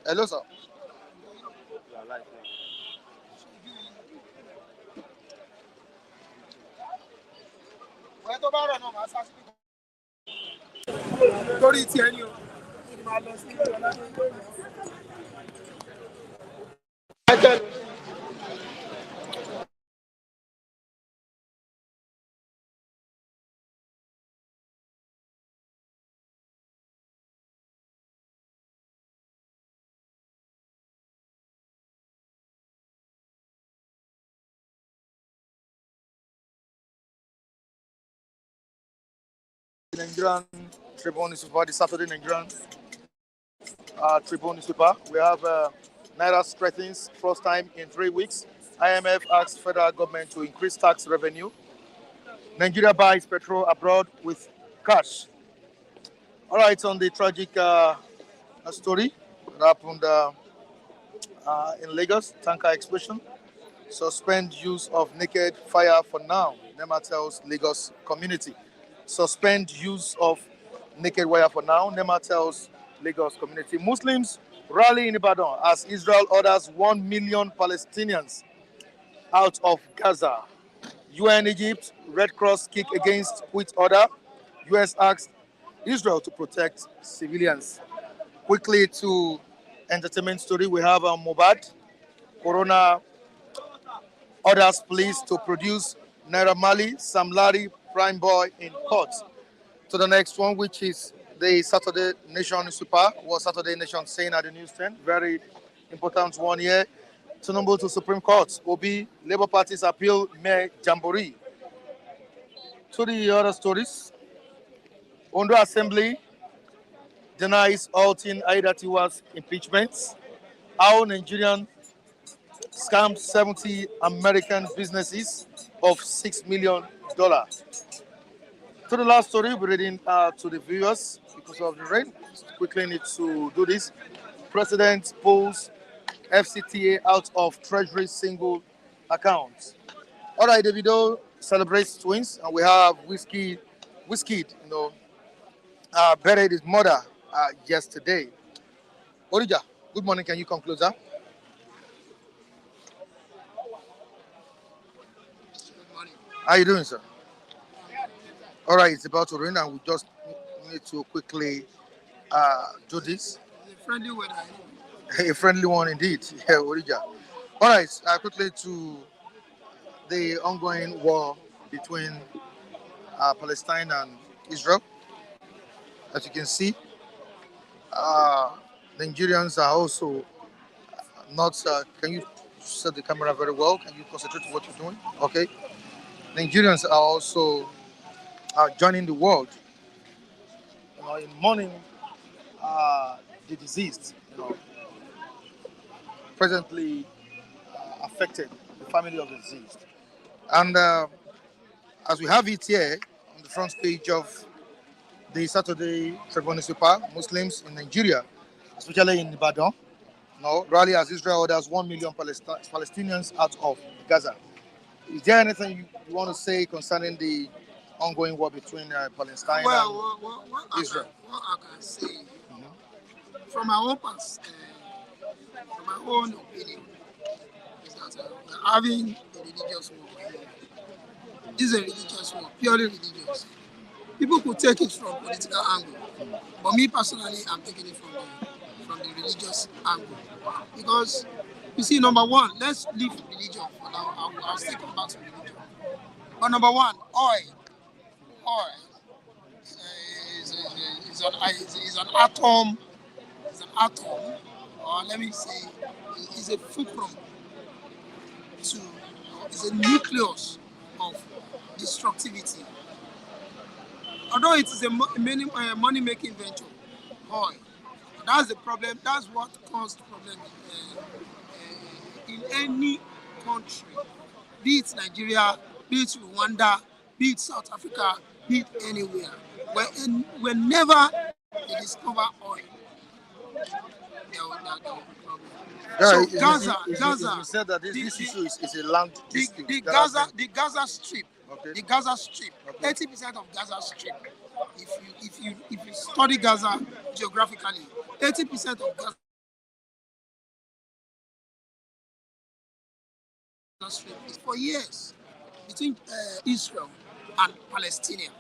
Hello, sir. Nigerian Tribune newspaper, the Saturday Nigerian Tribune newspaper. We have Naira strengthens first time in 3 weeks. IMF asks federal government to increase tax revenue. Nigeria buys petrol abroad with cash. All right, on the tragic story that happened in Lagos, tanker explosion. Suspend use of naked fire for now, NEMA tells Lagos community. Suspend use of naked wire for now, NEMA tells Lagos community. Muslims rally in Ibadan as Israel orders 1 million Palestinians out of Gaza. UN Egypt, Red Cross kick against quit order. US asks Israel to protect civilians. Quickly to entertainment story, we have Mobad. Corona orders police to produce Naira Mali, Sam Larry, Prime Boy in court. To the next one, which is the Saturday Nation Super, what Saturday Nation saying at the news 10. Very important one here. Tinubu to Supreme Court. Obi, Labour Party's appeal May Jamboree. To the other stories, Ondo Assembly denies halting Aidatiwa's impeachment. How Nigerian scammed 70 American businesses of $6 million. To the last story, we're reading to the viewers because of the rain. Quickly need to do this. President pulls FCTA out of Treasury single account. All right, Davido celebrates twins, and we have Whiskey, buried his mother yesterday. Orija, good morning. Can you come closer? How you doing, sir? All right, it's about to rain, and we just need to quickly do this. It's a friendly weather. A friendly one indeed. Yeah, Orija. All right, quickly to the ongoing war between Palestine and Israel. As you can see, uh, Nigerians are also not. Can you set the camera very well? Can you concentrate on what you're doing? Okay. Nigerians are also joining the world, in mourning the deceased. Presently affected the family of the deceased, and as we have it here on the front page of the Saturday Tribune newspaper, Muslims in Nigeria, especially in Ibadan, rally as Israel orders 1 million Palestinians out of Gaza. Is there anything you want to say concerning the ongoing war between Palestine and Israel? What I can say, from my own from my own opinion, is that we're having a religious war. This is a religious war, purely religious. People could take it from political angle, but me personally, I'm taking it from the religious angle, because you see, number one, let's leave religion for now. I'll still come back to religion. But number one, oil is an atom. It's an atom, or let me say, is a fulcrum to, is a nucleus of destructivity. Although it is a money-making venture, oil, that's the problem. That's what caused problem in any country, be it Nigeria, be it Rwanda, be it South Africa, be it anywhere. Whenever they discover oil, there will be problem. Yeah, So Gaza, you said that this issue is a land dispute. the Gaza Strip, Okay. the Gaza Strip, Okay. 80% of Gaza Strip. If you study Gaza geographically, 80% of Gaza Strip is for years between Israel and Palestine.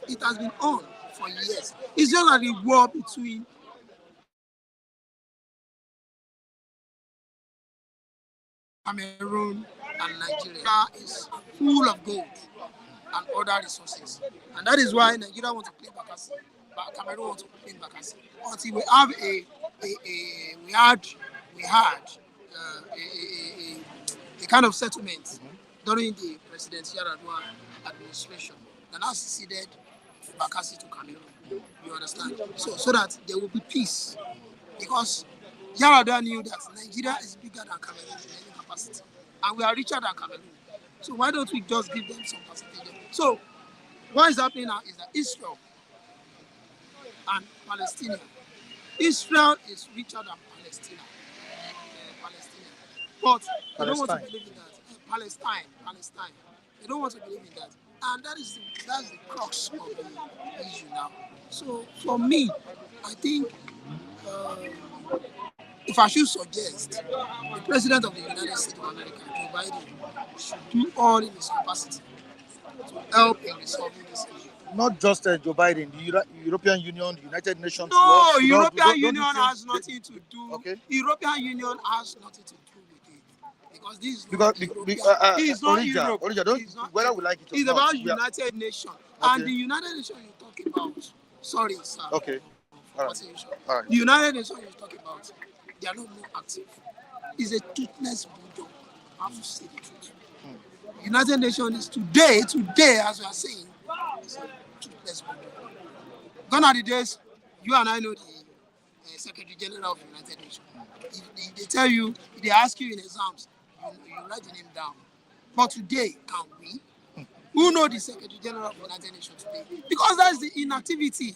It has been on for years. It's just like the war between Cameroon and Nigeria is full of gold and other resources. And that is why Nigeria wants to claim Bakassi, but Cameroon wants to claim Bakassi. Until we have we had a kind of settlement during the President Yaradua administration that now succeeded Bakassi to Cameroon. You understand? So that there will be peace. Because Yaradua knew that Nigeria is bigger than Cameroon in any capacity. And we are richer than Cameroon. So why don't we just give them some percentage? So what is happening now is that Israel and Palestine. Israel is richer than Palestine. But they don't want to believe in that. Palestine. They don't want to believe in that. And that's the crux of the issue now. So for me, I think if I should suggest, the President of the United States of America, Joe Biden, should do all in his capacity to help in resolving this issue. Not just Joe Biden, the European Union, the United Nations. No, European Union has nothing to do. Okay. European Union has nothing to do with it. Because this is it's not Europe. Whether we like it or it's not. About United Nations. Okay. And the United Nations you're talking about, sorry, sir. Okay. All right. The United Nations you're talking about, they are not more active. It's a toothless bulldog. I have to say the truth. United Nations is today, as we are saying, is a toothless bulldog. Gone are the days, you and I know the Secretary General of the United Nations. If they tell you, if they ask you in exams, you write the name down. But today, can we? Who know the Secretary General of the United Nations today? Because that's the inactivity.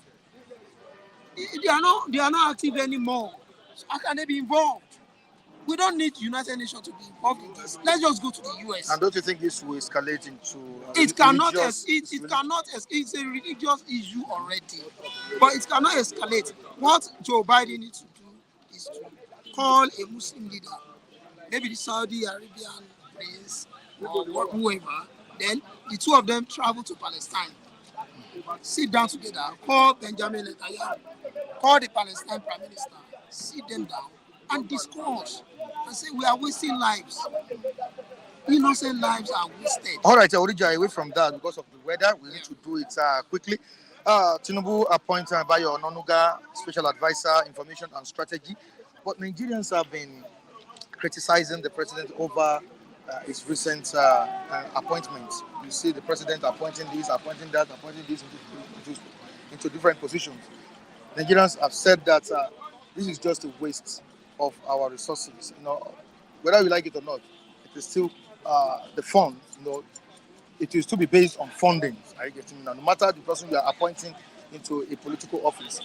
They are not active anymore. So how can they be involved? We don't need United Nations to be involved in this. Let's just go to the US. And don't you think this will escalate into it cannot it's a religious issue already. But it cannot escalate. What Joe Biden needs to do is to call a Muslim leader, maybe the Saudi Arabian prince or whoever, then the two of them travel to Palestine. Sit down together, call Benjamin Netanyahu, call the Palestine Prime Minister, sit them down and discuss and say we are wasting lives. Innocent lives are wasted. All right, Orija, away from that because of the weather, we need to do it quickly. Tinubu appointed Bayo Ononuga, Special Advisor, Information and Strategy. But Nigerians have been criticizing the president over his recent appointments. You see the president appointing this, appointing that, appointing this into different positions. Nigerians have said that this is just a waste of our resources. Whether we like it or not, it is still the fund. It will still be based on funding. No matter the person you are appointing into a political office.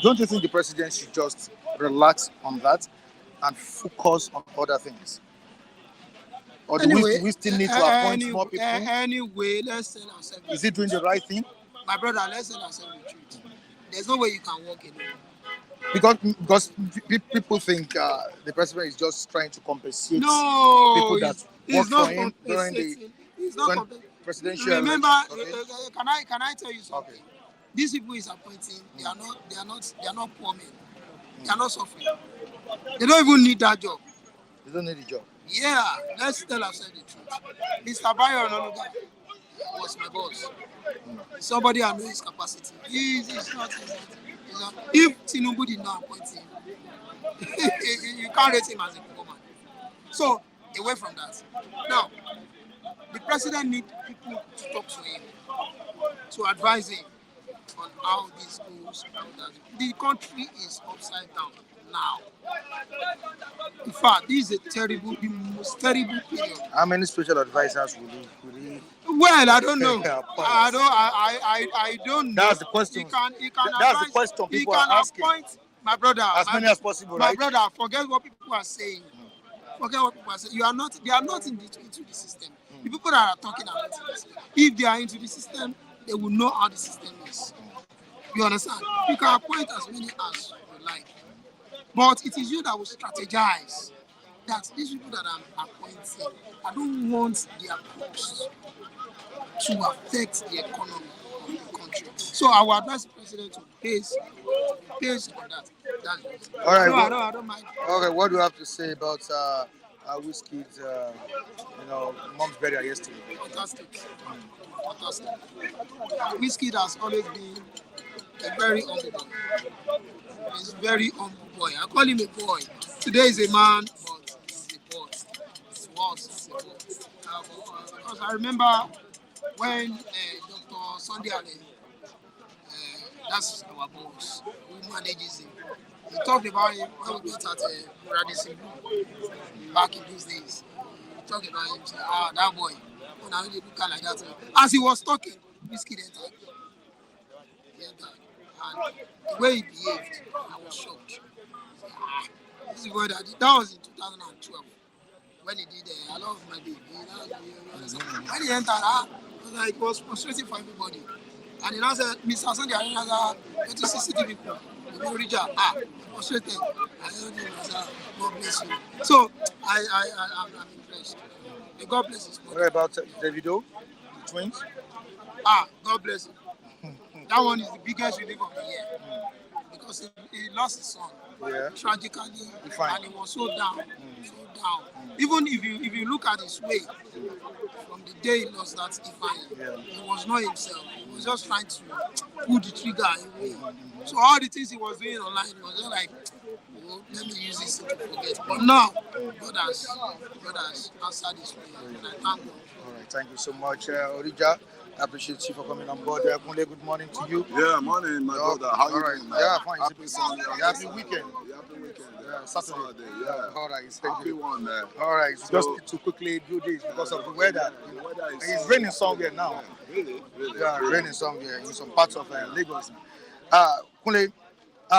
Don't you think the president should just relax on that and focus on other things? Or do we still need to appoint more people? Anyway, let's tell ourselves. Is he doing the right thing? My brother, let's tell ourselves the truth. There's no way you can work alone. Because people think the president is just trying to compensate people that work for him during the presidential. Remember, okay. Can I tell you something? Okay. These people he's appointing, they are not poor men. They are not suffering. They don't even need that job. They don't need the job. Yeah, let's tell ourselves the truth. Mr. Bayo Ononuga was my boss. Somebody I know his capacity. He's not. If Tinubu did not appoint him, you can't rate him as a poor man. So, away from that. Now, the president needs people to talk to him, to advise him on how this goes. The country is upside down now. In fact, this is the most terrible period. How many special advisors will he? Well, I don't know. I don't know. That's the question. That's the question people are asking. Appoint, my brother, as many as possible, right? My brother, forget what people are saying. Forget what people are saying. They are not into the system. The people that are talking are not into the system. If they are into the system, they will know how the system is. You understand? You can appoint as many as you like. But it is you that will strategize that these people that I'm appointing, I don't want their posts to affect the economy of the country. So I will advise the president to pace on that. That's it. All right. I don't mind. Okay, what do you have to say about Whiskey's, mom's burial yesterday? Fantastic. Fantastic. Whiskey has always been a very humble boy. He's a very humble boy. I call him a boy. Today is a man, but he's a boy. He was a boy. Because I remember when Dr. Sunday Ale, that's our boss, who manages him, he talked about him when we met at Radisson back in those days. He talked about him, said, that boy, when I really look at like that. As he was talking, Whiskey entered. He entered. And the way he behaved, I was shocked. This is what I did. That was in 2012 when he did I Love My Baby. When he entered, it was frustrating for everybody. And he now said, Mr. Sunday, I went to see city people. The people reach out, frustrated. I told him, God bless you. So I'm impressed. May God bless his body. What about Davido, the twins? God bless him. That one is the biggest relief of the year because he lost his son tragically, and he was so down, Even if you look at his way from the day he lost that Ifeanyi, he was not himself. He was just trying to pull the trigger away. So all the things he was doing online, he was just like, let me use this to forget. But now, God has answered his prayer, and I thank God. All right, thank you so much, Orija. I appreciate you for coming on board. Kunle, good morning to you. Yeah, morning, my brother. How you doing, man? Yeah, fine. Happy Sunday. Happy weekend. Happy weekend. Yeah, Saturday. Yeah. All right, Happy one, man. All right, so just to quickly do this because of the weather. The weather is It's raining somewhere now. Really? Yeah, raining somewhere in some parts of Lagos. Kunle,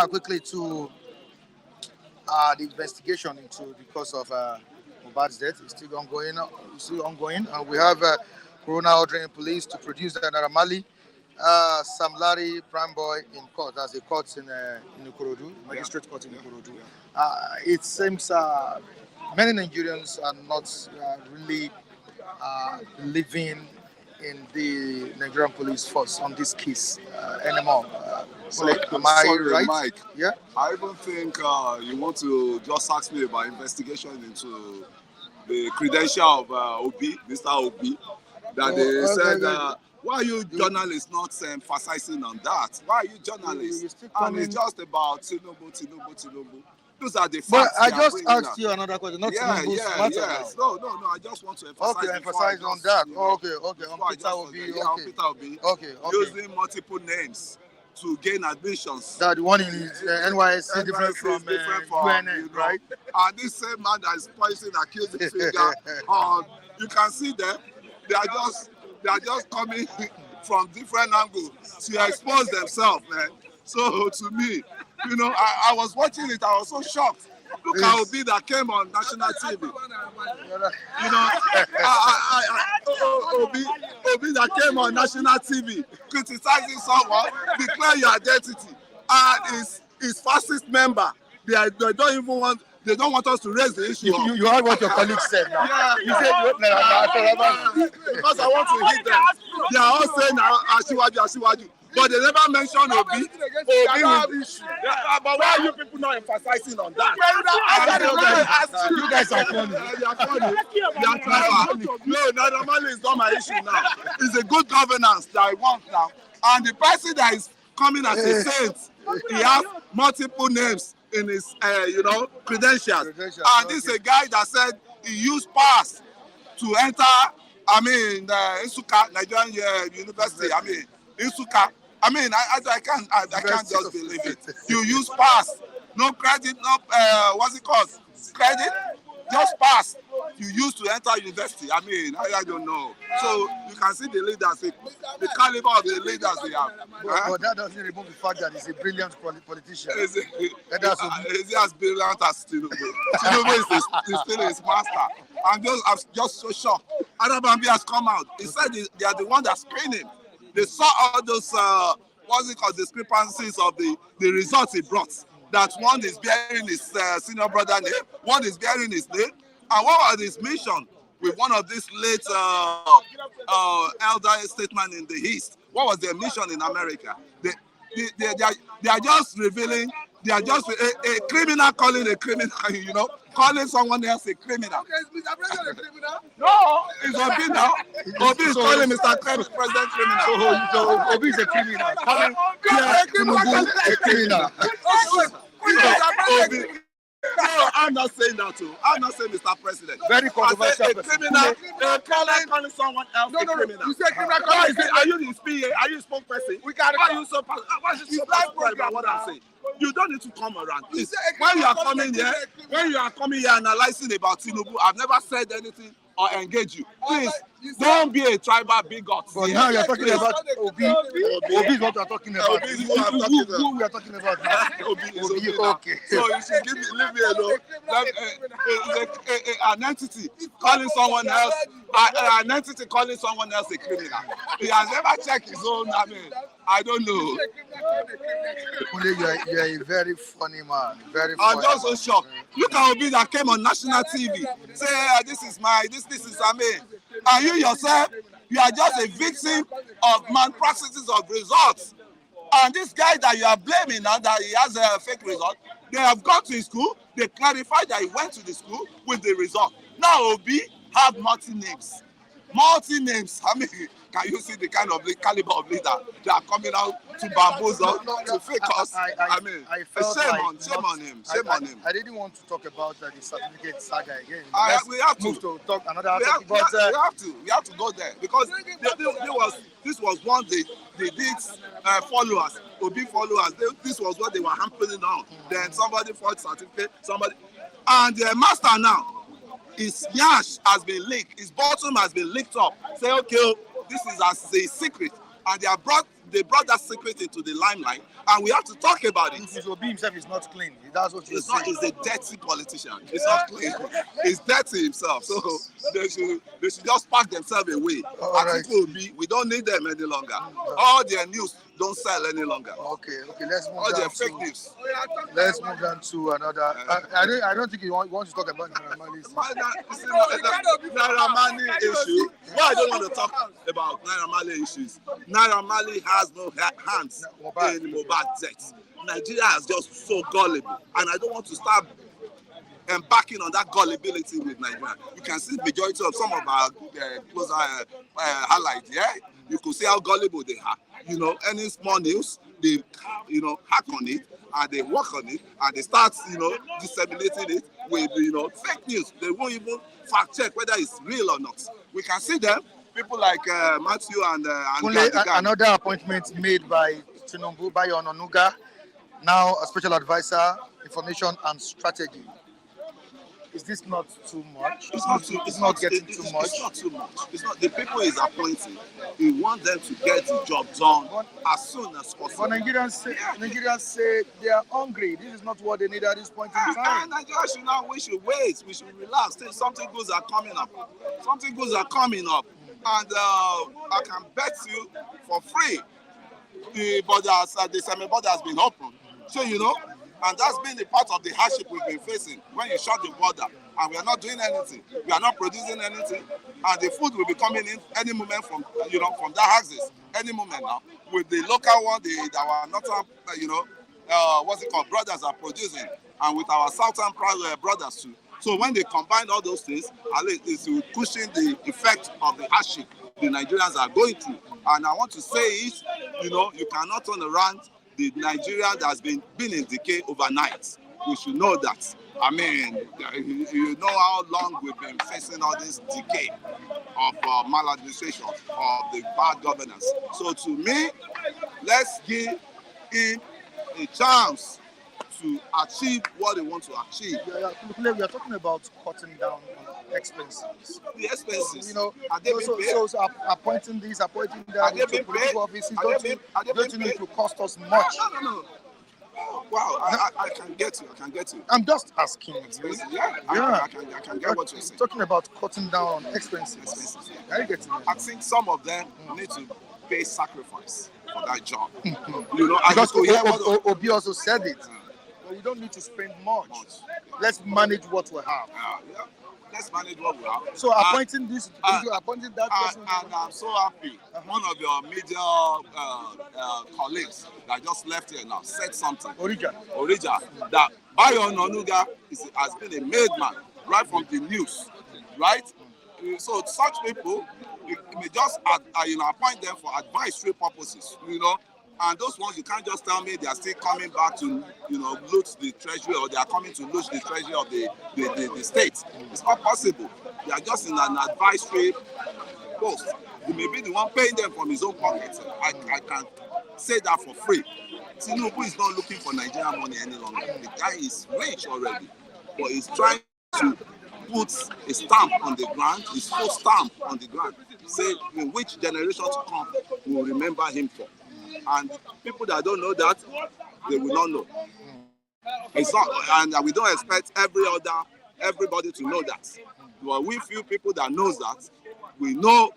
quickly to the investigation into the cause of Mohbad's death is still ongoing. And we have Corona ordering police to produce the Naira Marley, Sam Larry, Prime Boy in court. That's the court in Ikorodu, magistrate court in Ikorodu. It seems many Nigerians are not really living in the Nigerian police force on this case anymore. Am I right? Mike. Yeah. I even think you want to just ask me about investigation into the credential of Obi, Mr. Obi, that they said. Why are you journalists not emphasizing on that? Why are you journalists? And it's just about Tinubu. Those are the facts. But I just asked you another question. Not Tinubu's matter now. No. I just want to emphasize. Emphasize on that. Okay. On Peter Obi. Peter Obi. Okay. Using multiple names to gain admissions. That the one in NYSC different from UNN, right? And this same man that is pointing accusing finger, you can see them. They are just coming from different angles to expose themselves, man. So to me, I was watching it. I was so shocked. Look how Obi that came on national TV. Obi that came on national TV criticizing someone, declare your identity, and his fascist member. They don't even want. They don't want us to raise the issue. You heard what your colleague said now. Yeah. You said because I want to hit them. They are all saying Asiwaju. But they never mention Obi. But why are you people not emphasizing on that? You guys are funny. They are funny. They are clever. No, Naira Marley is not my issue now. It's a good governance that I want now. And the person that is coming as a saint, he has multiple names in his, credentials. And this is a guy that said he used pass to enter, Nsukka, Nigerian University, Nsukka. I can't just believe it. You use pass, no credit, no, what's it called? Credit, just pass. You use to enter university. I don't know. So you can see the leaders, the caliber of the leaders they have. But that doesn't remove the fact that he's a brilliant politician. Is he as brilliant as Tinubu? Tinubu is still his master. I'm just so shocked. Arabambi has come out. He said they are the one that screened him. They saw all those discrepancies of the results he brought. that one is bearing his senior brother name, one is bearing his name. And what was his mission with one of these late elder statesmen in the East? What was their mission in America? They are just revealing, they are just a criminal calling a criminal, you know, calling someone else a criminal. Okay, is Mr. President a criminal? No, it's Obi now. Obi is calling Mr. President criminal. So Obi is a criminal. Calling Tinubu a criminal. Obi. No, I'm not saying that too. I'm not saying Mr. President. Very controversial. A criminal, calling someone else a criminal. You say criminal. Are you the PA? Are you a spokesperson? We got Why are you so passionate about what I'm saying? You don't need to come around. Please. When you are coming here analyzing about Tinubu, I've never said anything or engage you. Please, don't be a tribal bigot. But now you're talking about Obi. Obi is what we're talking about. Obi is what I'm talking about. Who we are talking about now? Obi is Obi, now. okay. So you should leave me alone. An entity calling someone else, an entity calling someone else a criminal. He has never checked his own. I mean, I don't know. You are a very funny man. Very funny. I'm just so shocked. Look at Obi that came on national TV. Say, this is I mean. And you yourself, you are just a victim of malpractices of results. And this guy that you are blaming now that he has a fake result, they have gone to his school, they clarified that he went to the school with the result. Now Obi have multi-names. Multi-names. I mean, can you see the kind of caliber of leader that are coming out to bamboozle, to fake us? I mean, shame on him. I didn't want to talk about the certificate saga again. We have to move to talk another topic. We have to go there because this was one they did followers, Obi followers. This was what they were hampering on. Then somebody fought certificate, and the master now. His yash has been leaked, his bottom has been leaked up. Say, okay, this is as a secret. And they brought that secret into the limelight, and we have to talk about it. Mrs. Obi himself is not clean. That's what he's saying. He's a dirty politician. He's not clean. He's dirty himself. So they should just pack themselves away. Right. Obi, we don't need them any longer. All their news don't sell any longer. Okay, let's move all down their fake news. Let's move down to another. I don't think you want to talk about Naira Marley issue. Why I don't want to talk about Naira Marley issues? Naira Marley has no hands in Mohbad's death. Nigeria is just so gullible, and I don't want to start embarking on that gullibility with Nigeria. You can see the majority of some of our close highlights. Yeah, you could see how gullible they are. You know, any small news, they hack on it and they work on it and they start disseminating it with fake news. They won't even fact check whether it's real or not. We can see them. People like Matthew and another appointment made by Tinubu by Ononuga, now a special advisor, information and strategy. Is this not too much? It's not getting too much. It's not too much. It's not. The people is appointing. We want them to get the job done as soon as possible. But Nigerians say they are hungry. This is not what they need at this point in time. Nigerians should not. We should wait. We should relax. Till something good are coming up. Something good are coming up, and I can bet you for free, the borders, the semi-border has been open. So and that's been a part of the hardship we've been facing when you shut the border and we are not doing anything. We are not producing anything, and the food will be coming in any moment from from that axis, any moment now. With the local one, our northern brothers are producing, and with our southern brothers too. So when they combine all those things, at least it's pushing the effect of the hardship the Nigerians are going through. And I want to say it, you cannot turn around the Nigeria that has been in decay overnight. We should know that. I mean, you know how long we've been facing all this decay of maladministration, of the bad governance. So to me, let's give him a chance to achieve what they want to achieve. We are talking about cutting down on expenses. The expenses. Are they being paid? So appointing this, appointing that into political offices, don't you need to cost us much? No. Wow, I can get you. I'm just asking you. I can get what you're saying. Talking about cutting down on expenses. Are you getting it? I think some of them need to pay sacrifice for that job. Because Obi also said it. We don't need to spend much. Let's manage what we have. Yeah. Let's manage what we have. So appointing this, appointing that person. And I'm so happy. One of your major colleagues that just left here now said something. Orija, that Bayo Onanuga has been a made man right from the news, right? So such people, you may just appoint them for advisory purposes, And those ones, you can't just tell me they are still coming back to, loot the treasury, or they are coming to loot the treasury of the state. It's not possible. They are just in an advisory post. He may be the one paying them from his own pocket. I can say that for free. Tinubu is not looking for Nigerian money any longer. The guy is rich already, but he's trying to put a stamp on the ground, his full stamp on the ground, say in which generation to come will remember him for. And people that don't know that, they will not know. It's not, and we don't expect everybody to know that. But we few people that knows that, we know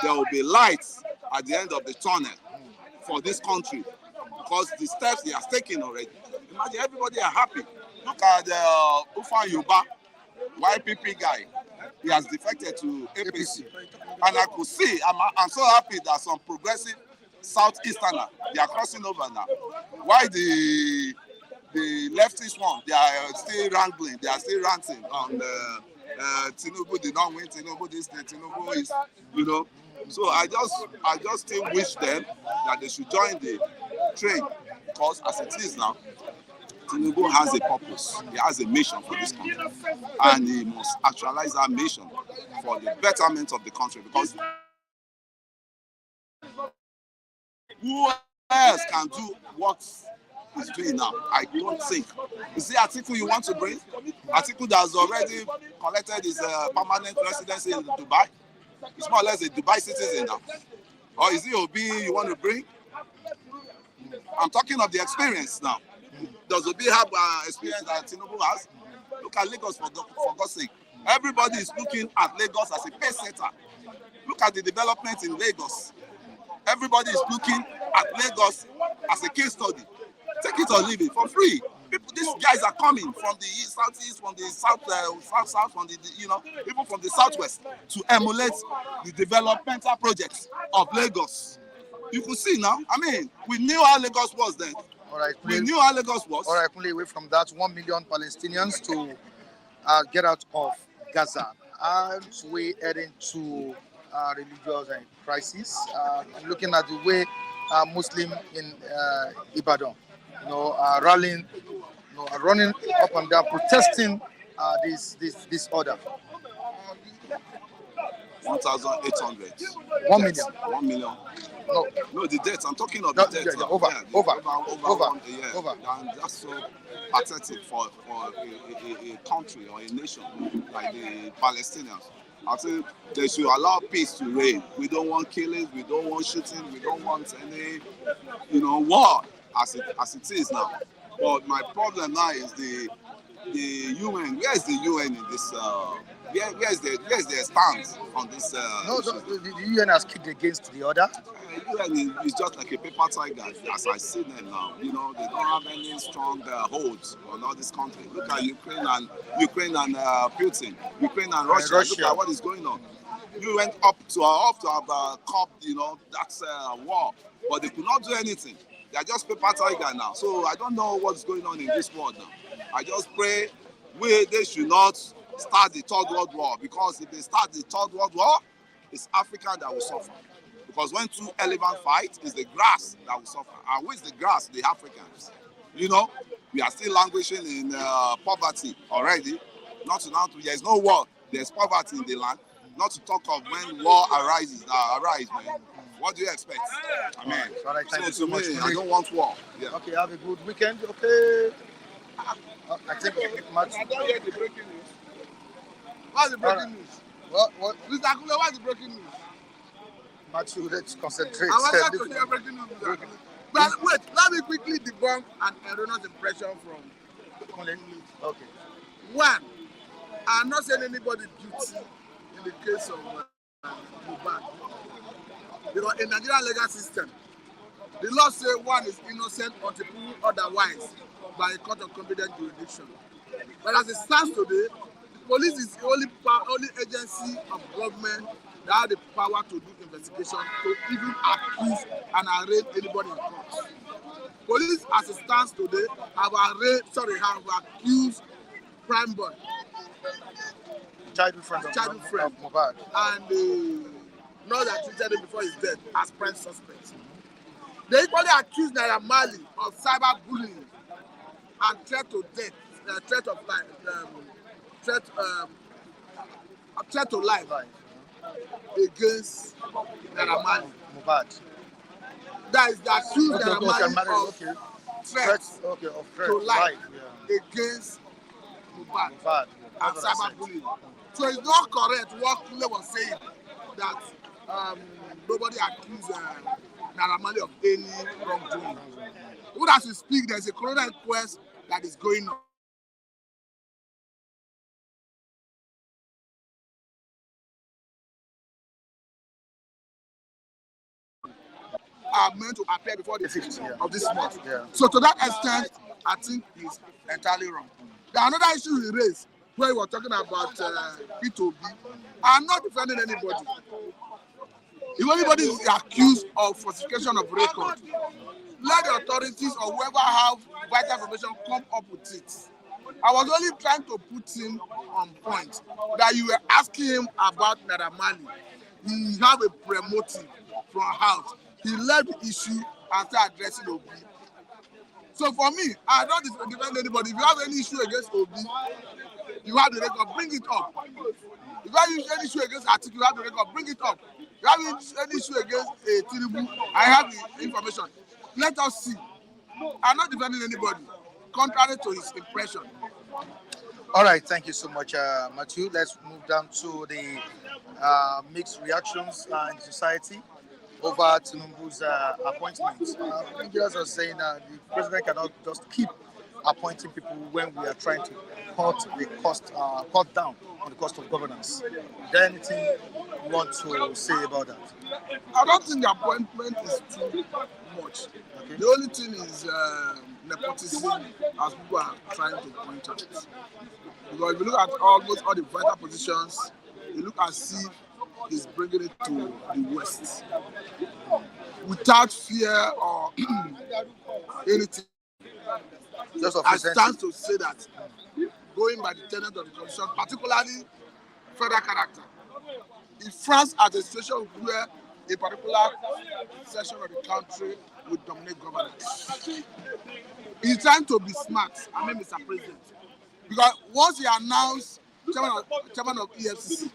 there will be lights at the end of the tunnel for this country, because the steps he has taken already. Imagine everybody are happy. Look at Ufan Yuba, YPP guy. He has defected to APC. And I could see, I'm so happy that some progressive Southeasterner, they are crossing over now. Why the leftist one, they are still wrangling, they are still ranting on Tinubu did not win, Tinubu this, Tinubu is, So I just still wish them that they should join the train, because as it is now, Tinubu has a purpose, he has a mission for this country, and he must actualize that mission for the betterment of the country, because who else can do what he's doing now? I don't think. Is the article you want to bring? Article that has already collected his permanent residency in Dubai? It's more or less a Dubai citizen now. Or is it Obi you want to bring? I'm talking of the experience now. Does Obi have experience that Tinubu has? Look at Lagos, for God's sake. Everybody is looking at Lagos as a pace setter. Look at the development in Lagos. Everybody is looking at Lagos as a case study. Take it or leave it for free. These guys are coming from the east, southeast, from the south, from the even from the southwest to emulate the developmental projects of Lagos. You could see now. I mean, we knew how Lagos was then. All right, we knew how Lagos was. All right, quickly away from that, 1 million Palestinians to get out of Gaza. Aren't we heading to religious crisis? Looking at the way Muslim in Ibadan, rallying, running up and down, protesting this order. 1,800. 1 million. 1 million. No, the deaths. I'm talking of the deaths. Over. And that's so pathetic for a country or a nation like the Palestinians. I think they should allow peace to reign. We don't want killings, we don't want shooting, we don't want any, war as it is now. But my problem now is the UN. Where is the UN in this? Where is their stance on this? The UN has kicked against the order. UN is just like a paper tiger, as I see them now. They don't have any strong holds on all this country. Look at Ukraine and Putin, Ukraine and Russia. Look at what is going on. You went up to have cupped, that's war, but they could not do anything. They are just paper tiger now. So I don't know what's going on in this world now. I just pray they should not start the Third World War, because if they start the Third World War, it's Africa that will suffer. Because when two elephants fight, it's the grass that will suffer. And with the grass, the Africans. We are still languishing in poverty already. Not to now, there's no war. There's poverty in the land. Not to talk of when war arises, man. What do you expect? I mean, so to me, I don't want war. Yeah. Okay, have a good weekend. Okay. I think I don't hear the breaking news. What's the breaking news? What? Mr. Akule, what's the breaking news? Matthew, let's concentrate. I want to hear breaking news. But wait, let me quickly debunk an erroneous impression from Okay. One, I'm not saying anybody guilty in the case of Mohbad. Because in Nigerian legal system, the law says one is innocent until proven otherwise. by a court of competent jurisdiction. But as it stands today, the police is the only agency of government that has the power to do investigation, to even accuse and arraign anybody in court. Police, as it stands today, have accused Prime Boy, childhood friend of Mohbad, and know that treated him before his death as prime suspect. They equally accused Naira Marley of cyber bullying and threat to death, threat of life, threat to life against Naira Marley. Mohbad. That is, they accused Naira Marley of threat to life against Mohbad and cyber bullying. So it's not correct what Kule was saying, that nobody accused Naira Marley of any wrongdoing. Even as we speak, there's a coroner inquest that is going on. Are meant to appear before the 5th of this month. Yeah. So to that extent, I think it's entirely wrong. There are another issue we raised where we were talking about P2B. I'm not defending anybody. If anybody is accused of falsification of record, let the authorities or whoever have vital information come up with it. I was only trying to put him on point that you were asking him about Naira Marley. He have a pre-motive from house. He left the issue and started addressing Obi. So for me, I don't defend anybody. If you have any issue against Obi, you have the record, bring it up. If you have any issue against Atiku, you have the record, bring it up. If you have any issue against Tinubu, I have the information. Let us see. I'm not defending anybody, contrary to his impression. All right, thank you so much, Matthew. Let's move down to the mixed reactions in society over Tinubu's appointments. Nigerians are saying that the president cannot just keep appointing people when we are trying to cut down on the cost of governance. Is there anything you want to say about that? I don't think the appointment is too much. Okay. The only thing is nepotism, as people are trying to point out. Because if you look at almost all the vital positions, you look as if he's bringing it to the West without fear or anything. Just I stand to say that, going by the tenet of the constitution, particularly federal character, if France has a situation where a particular section of the country would dominate governance, he's trying to be smart. I mean, Mr. President, because once he announced chairman of EFCC,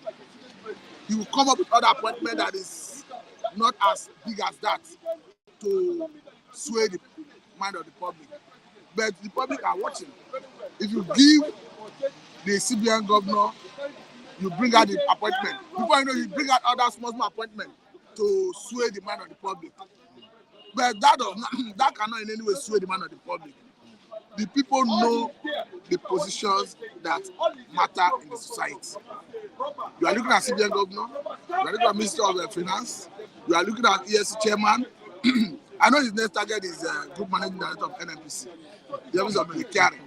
he will come up with other appointment that is not as big as that to sway the mind of the public. But the public are watching. If you give the CBN governor, you bring out the appointment. Before you know, you bring out other small appointments to sway the mind of the public. But that cannot in any way sway the mind of the public. The people know the positions that matter in the society. You are looking at CBN governor, you are looking at Minister of Finance, you are looking at ESC chairman. I know his next target is Group Managing Director of NNPC, the office of Military.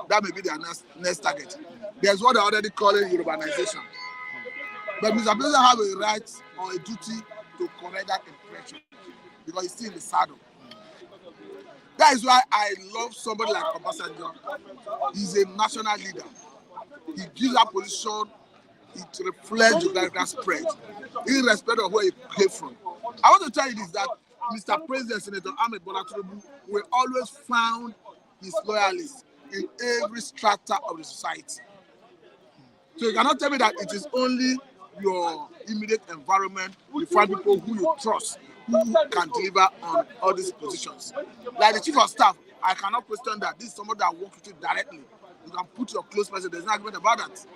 That may be their next target. There's what they're already calling urbanization. But Mr. President have a right or a duty to correct that impression because he's still in the saddle. That is why I love somebody like Obasanjo. He's a national leader. He gives that position, it reflects geographical spread, irrespective of where he came from. I want to tell you this, that Mr. President, Senator Ahmed Bola Tinubu will always found his loyalists in every strata of the society. So you cannot tell me that it is only your immediate environment, you find people who you trust, who can deliver on all these positions. Like the chief of staff, I cannot question that. This is somebody that works with you directly. You can put your close person, there's no argument about that.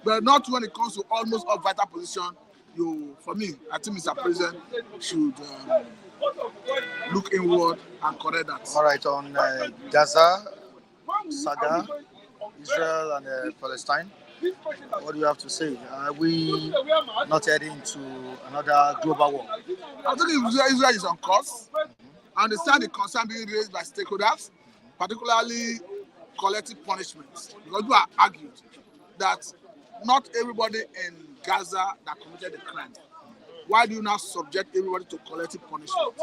But not when it comes to almost all vital position. For me, I think Mr. President should look inward and correct that. All right, on Gaza, saga, Israel and Palestine, what do you have to say? Are we not heading into another global war? I think Israel is on course. I understand the concern being raised by stakeholders. particularly collective punishments, because you are argued that not everybody in Gaza that committed the crime. Why do you now subject everybody to collective punishment?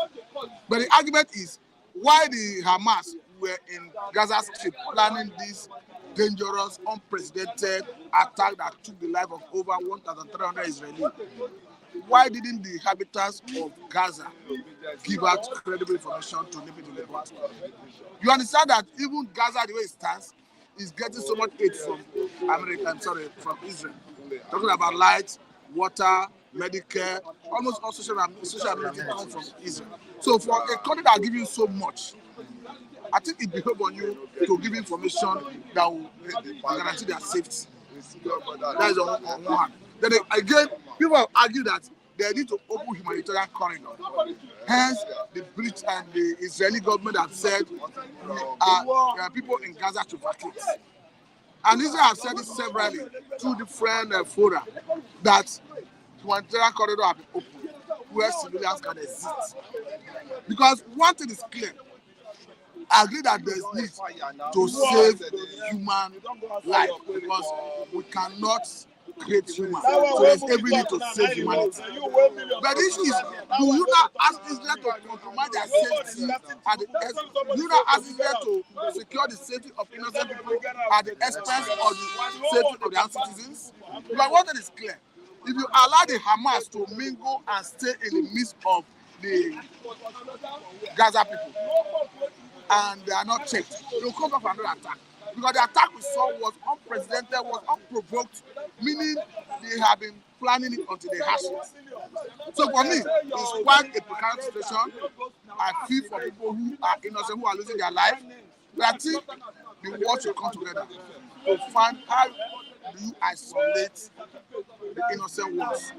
But the argument is why the Hamas were in Gaza Strip planning this dangerous, unprecedented attack that took the life of over 1,300 Israelis. Why didn't the inhabitants of Gaza give out credible information to nip it in the bud? You understand that even Gaza, the way it stands, is getting so much aid from from Israel. Talking about light, water, Medicare, almost all social amenities come from Israel. So for a country that are giving so much, I think it behoves on you to give information that will guarantee their safety. That is on one hand. Then again, people have argued that they need to open humanitarian corridor. Hence, the British and the Israeli government have said people in Gaza to vacate. And Israel have said it severally, two different fora, that humanitarian corridor have been opened where civilians can exist. Because one thing is clear, I agree that there is need to save human life because we cannot create human. So there's every need to save humanity. But the issue is, do you not ask Israel to compromise their safety do you not ask Israel to secure the safety of innocent people at the expense of the safety of their citizens? Because one thing is clear, if you allow the Hamas to mingle and stay in the midst of the Gaza people, and they are not checked, they will come back for another attack. Because the attack we saw was unprecedented, was unprovoked, meaning they have been planning it until they hatched it. So for me, it's quite a precarious situation. I feel for people who are innocent, who are losing their life. But I think the world should come together to find how do you isolate the innocent ones.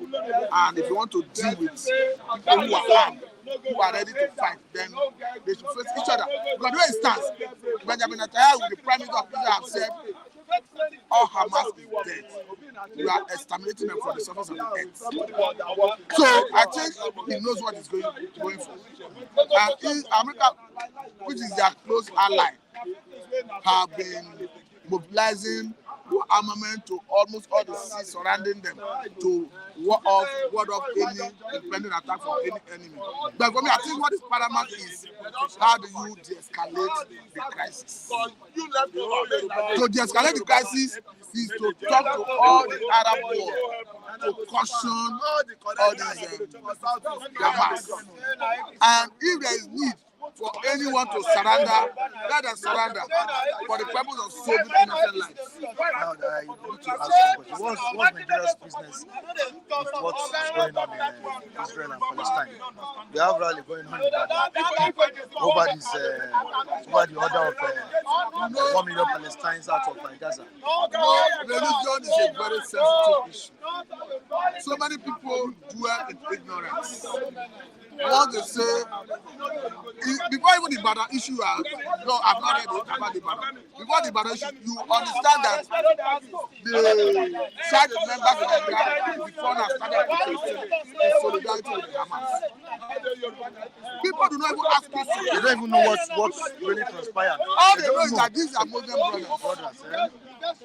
And if you want to deal with people who are armed, who are ready to fight, then they should face each other. Because the way it stands, Benjamin Netanyahu, the Prime Minister of Israel, have said, all Hamas is dead. We are exterminating them from the surface of the earth. So I think he knows what he's going for. And America, which is their close ally, have been mobilizing armament to almost all the seas surrounding them to ward off any impending attack from any enemy. But for me, I think what is paramount is how do you de-escalate the crisis? To de-escalate the crisis is to talk to all the Arab world to caution all these Hamas. And if there is need for anyone to surrender, let them surrender for the purpose of saving innocent lives. Now, I need to ask you, what's Nigeria's business with what's going on in Israel and Palestine? We have rally going on over this, over the order of 1 million Palestinians out of Gaza. Religion is a very sensitive issue. So many people dwell in ignorance. What they say, before even the Ibadan issue, no, I've not read about the Ibadan. Before the Ibadan issue, you understand that the side members of Nigeria before now started protesting in solidarity with the Hamas. People do not even ask questions. They don't even know what's really transpired. All they know is that these are Muslim brothers.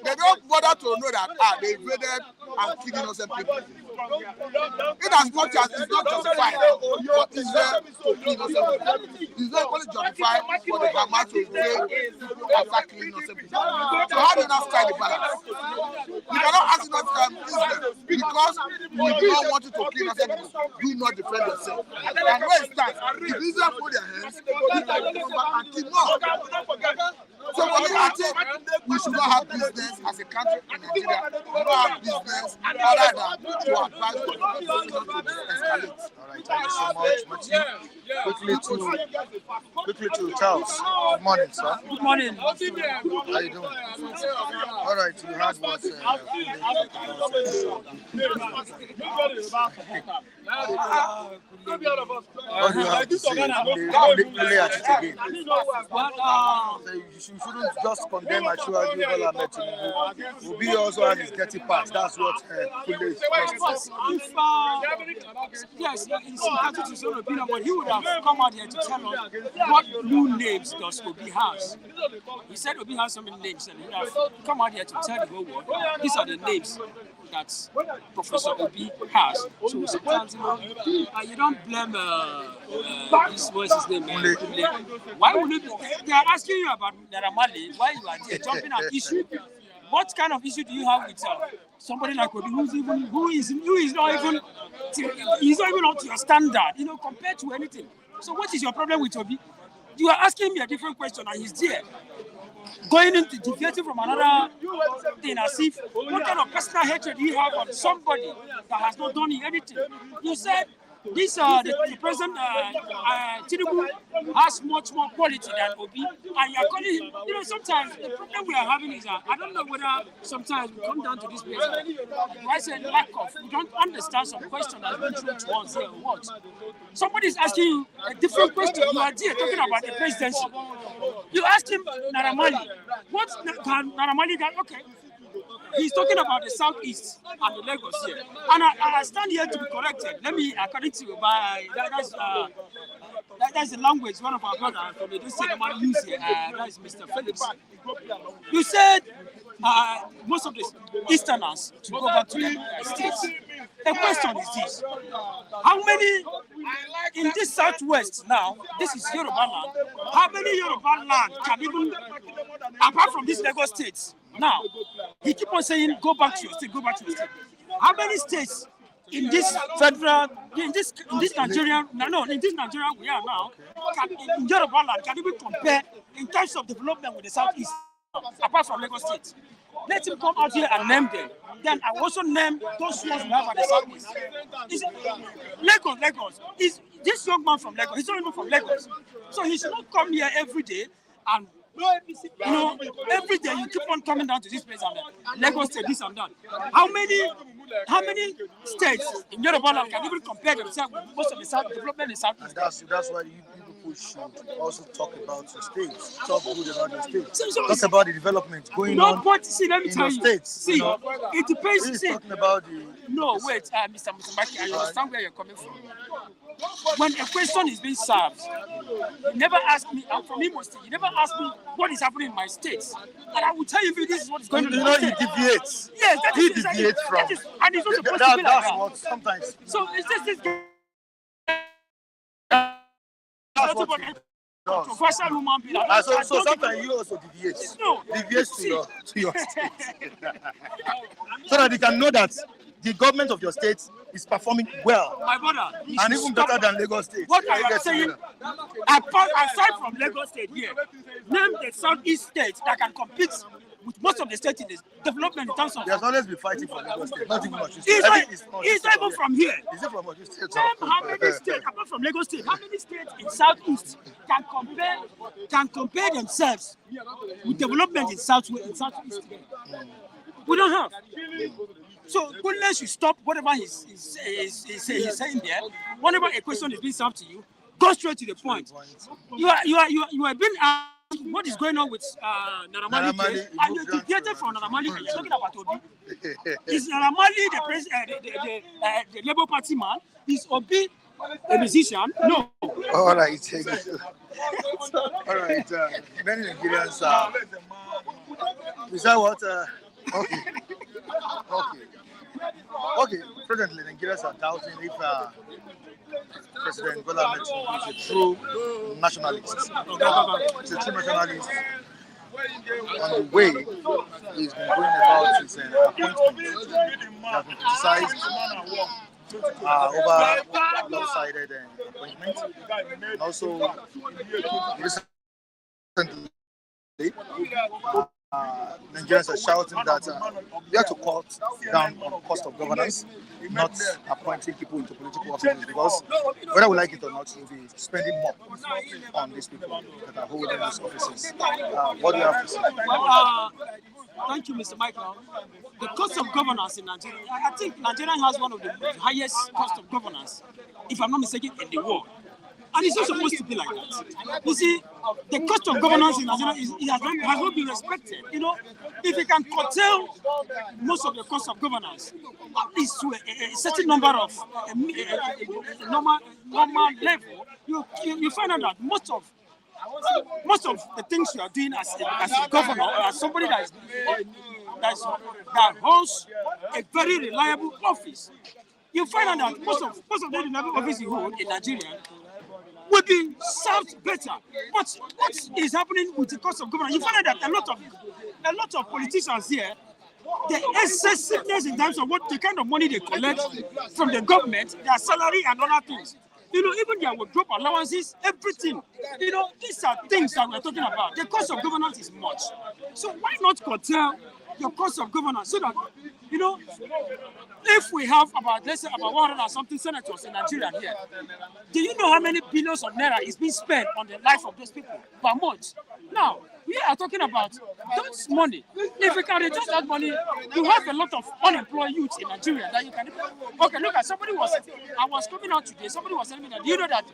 They don't bother to know that they invaded and killed innocent people. In as much as it's not justified for Israel to kill innocent people, it's not only justified for the Hamas to invade people after killing innocent people. So how do you not strike the balance? You cannot ask Israel because we do not want you to kill innocent people. Do not defend yourself. And where it stands, if Israel put their hands, Israel will come back and kill more. So for me, I think we should not have business as a country in Nigeria. We should not have business other than to advise for the situation to escalate. All right, thank you so much, Matthew. Quickly to Charles. Good morning, sir. Good morning. How you doing? All right, you had what? What do you have to say? Play at it again. You shouldn't just condemn Ashwaju Bola Ahmed Tinubu. Obi also has his dirty past. That's what Kule is. Yes, he's entitled to his own opinion, but he would have have come out here to tell us what new names does Obi has. He said Obi has so many names, and he has come out here to tell the whole world these are the names that Professor Obi has. So sometimes, you don't blame this, what's his name? Why would it be? They are asking you about Naramali, why you are there jumping at issue. What kind of issue do you have with somebody like Obi who is not even up to your standard, compared to anything? So what is your problem with Obi? You are asking me a different question, and he's there going into deviating from another thing as if what kind of personal hatred do you have on somebody that has not done anything? You said this the president Tinubu has much more quality than Obi, and you're calling him. Sometimes the problem we are having is I don't know whether sometimes we come down to this place. I say lack of. We don't understand some question that's been thrown to us here or what. Somebody is asking you a different question. You are there talking about the presidency. You ask him Naramali, what can Naramali got? Okay. He's talking about the southeast and the Lagos here. And I stand here to be corrected. Let me, according to that's the language one of our brothers from the cinema use here. That is Mr. Phillips. You said most of the Easterners to go back to their states. The question is this: how many in this southwest now? This is Yoruba land. How many Yoruba land can even, apart from these Lagos states? Now, he keep on saying, go back to your state, go back to your state. How many states in this federal, in this Nigeria we are now, in Yoruba land, can even compare in terms of development with the southeast, apart from Lagos State? Let him come out here and name them. Then I will also name those ones we have at the southeast. Lagos. Is this young man from Lagos? He's not even from Lagos. So he should not come here every day and every day you keep on coming down to this place and Lagos State, this and that. How many states in Yoruba land can even compare themselves with most of the South development in Southeast? And that's why you people should also talk about your states. Talk good about your states. Talk about the development going on let me in tell your you. states. See, it depends. He's talking about the... No, wait, Mr. Musumaki, I understand where you're coming from. When a question is being served, you never ask me, I'm from Imo State, you never ask me what is happening in my state. And I will tell you if this is what is going on in my state. He deviates. Yes, he deviates from... and it's not supposed to be like that's that. what sometimes... So it's just this... That's what he does. Controversial human being. So sometimes you also deviate. No. Deviate to your state. So that you can know that the government of your state is performing well. My brother, and even better than Lagos State. What I am saying, aside from Lagos State here, name the southeast states that can compete with most of the states in the development in terms of... There's always been fighting for Lagos State, not even much. It's not even from here. Is it from what you state? How many states, apart from Lagos State, how many states in southeast can compare themselves with development in southeast? We don't have. So goodness should stop whatever he's saying there. Whenever a question is being served to you, go straight to the point. You are being asked what is going on with Naramali, and you deviated from Naramali and you're talking about Obi. Is Naramali the Labour Party man? Is Obi a musician? No. All right. All right. Many Nigerians are... Is that what... Okay. Presently, Nigerians are doubting if President Bola Ahmed Tinubu is a true nationalist. He's a true nationalist on the way he's been going about his appointment. He has been criticized over lopsided appointment. And also, recently, Nigerians are shouting that we have to cut down on cost of governance, not appointing people into political offices, because whether we like it or not, we'll be spending more on these people that are holding these offices. What do you have to say? Thank you, Mr. Michael. The cost of governance in Nigeria, I think Nigeria has one of the highest cost of governance, if I'm not mistaken, in the world. And it's not supposed to be like that. You see, the cost of governance in Nigeria has not been respected. You know, if you can curtail most of the cost of governance, at least to a certain number of normal level, you find out that most of the things you are doing as a governor or as somebody that holds a very reliable office, you find out that most of the reliable office you hold in Nigeria will be served better. But what is happening with the cost of governance? You find out that a lot of politicians here, the excessiveness in terms of what the kind of money they collect from the government, their salary and other things. You know, even their wardrobe allowances, everything. You know, these are things that we're talking about. The cost of governance is much. So why not curtail the cost of governance so that, you know, if we have let's say about 100 and something senators in Nigeria here, do you know how many billions of naira is being spent on the life of those people per month? Now, we are talking about those money. If we can reduce that money, you have a lot of unemployed youth in Nigeria that you can. Okay, look at I was coming out today, somebody was telling me that, do you know that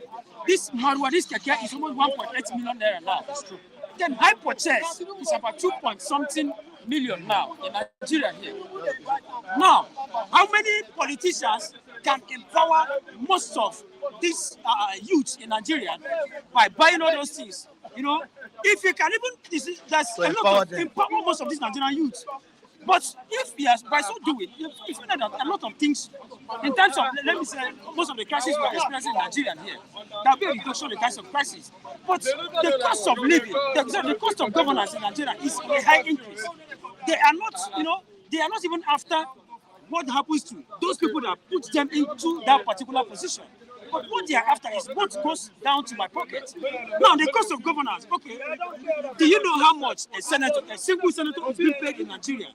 this keke is almost 1.8 million naira now? It's true. Then high purchase is about 2 point something million now in Nigeria here. Now, how many politicians can empower most of these youth in Nigeria by buying all those things? You know, if you can even, there's a lot of empower most of these Nigerian youth. But if yes, by so doing, you find that a lot of things, in terms of, let me say, most of the crises we're experiencing in Nigeria here, there'll be a reduction in the kinds of crisis. But the cost of living, the cost of governance in Nigeria is a high increase. They are not, you know, they are not even after what happens to those people that put them into that particular position. But what they are after is what goes down to my pocket. Now, the cost of governance, okay, do you know how much a single senator is being paid in Nigeria?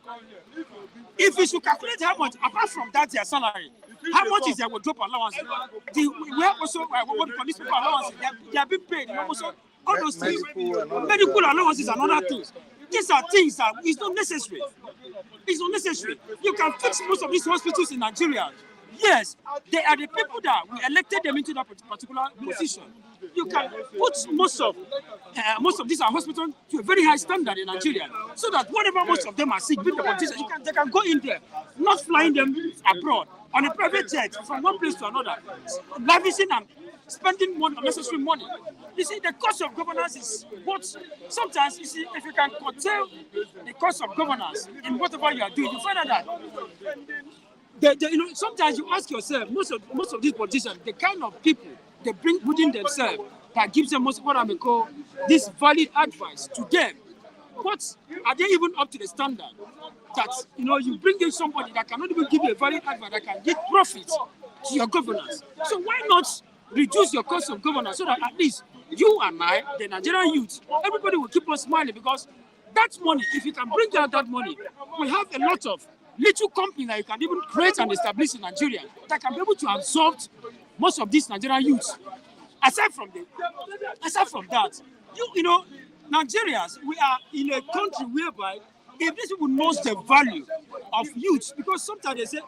If you should calculate how much, apart from that, their salary, how much is their wardrobe allowance? We have also, what we call these people allowances, they are being paid, you know, also, all those things, medical allowances and other things. These are things that is not necessary. It's not necessary. You can fix most of these hospitals in Nigeria. Yes, they are the people that we elected them into that particular position. You can put most of these hospitals to a very high standard in Nigeria, so that whenever most of them are sick, they can go in there, not flying them abroad on a private jet from one place to another, lavishing and spending unnecessary money. You see, the cost of governance is what sometimes, you see, if you can curtail the cost of governance in whatever you are doing, you find out that you know, sometimes you ask yourself, most of these politicians, the kind of people they bring within themselves that gives them most what I may call this valid advice to them. What are they even up to the standard that, you know, you bring in somebody that cannot even give you a valid advice that can give profit to your governance? So why not reduce your cost of governance so that at least you and I, the Nigerian youth, everybody will keep on smiling, because that money, if you can bring out that money, we have a lot of little companies that you can even create and establish in Nigeria that can be able to absorb most of these Nigerian youths. Aside from that, you know, Nigerians, we are in a country whereby if these people know the value of youth, because sometimes they say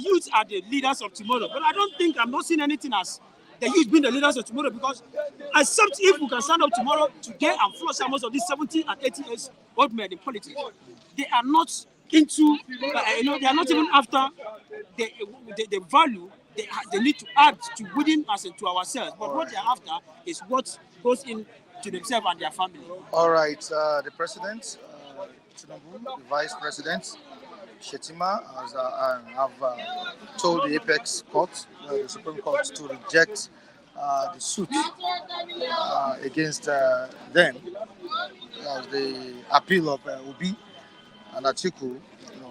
youth are the leaders of tomorrow, but I'm not seeing anything as the youth being the leaders of tomorrow, because except if we can stand up tomorrow today and flush out most of these 70 and 80 years old men in politics, they are not into, you know, they are not even after the value they need to add to within us and to ourselves. But what they are after is what goes in to themselves and their family. All right, the president, Tinubu, the vice president, Shetima, have told the Apex Court, the Supreme Court, to reject the suit against them, the appeal of Obi and Atiku. You know,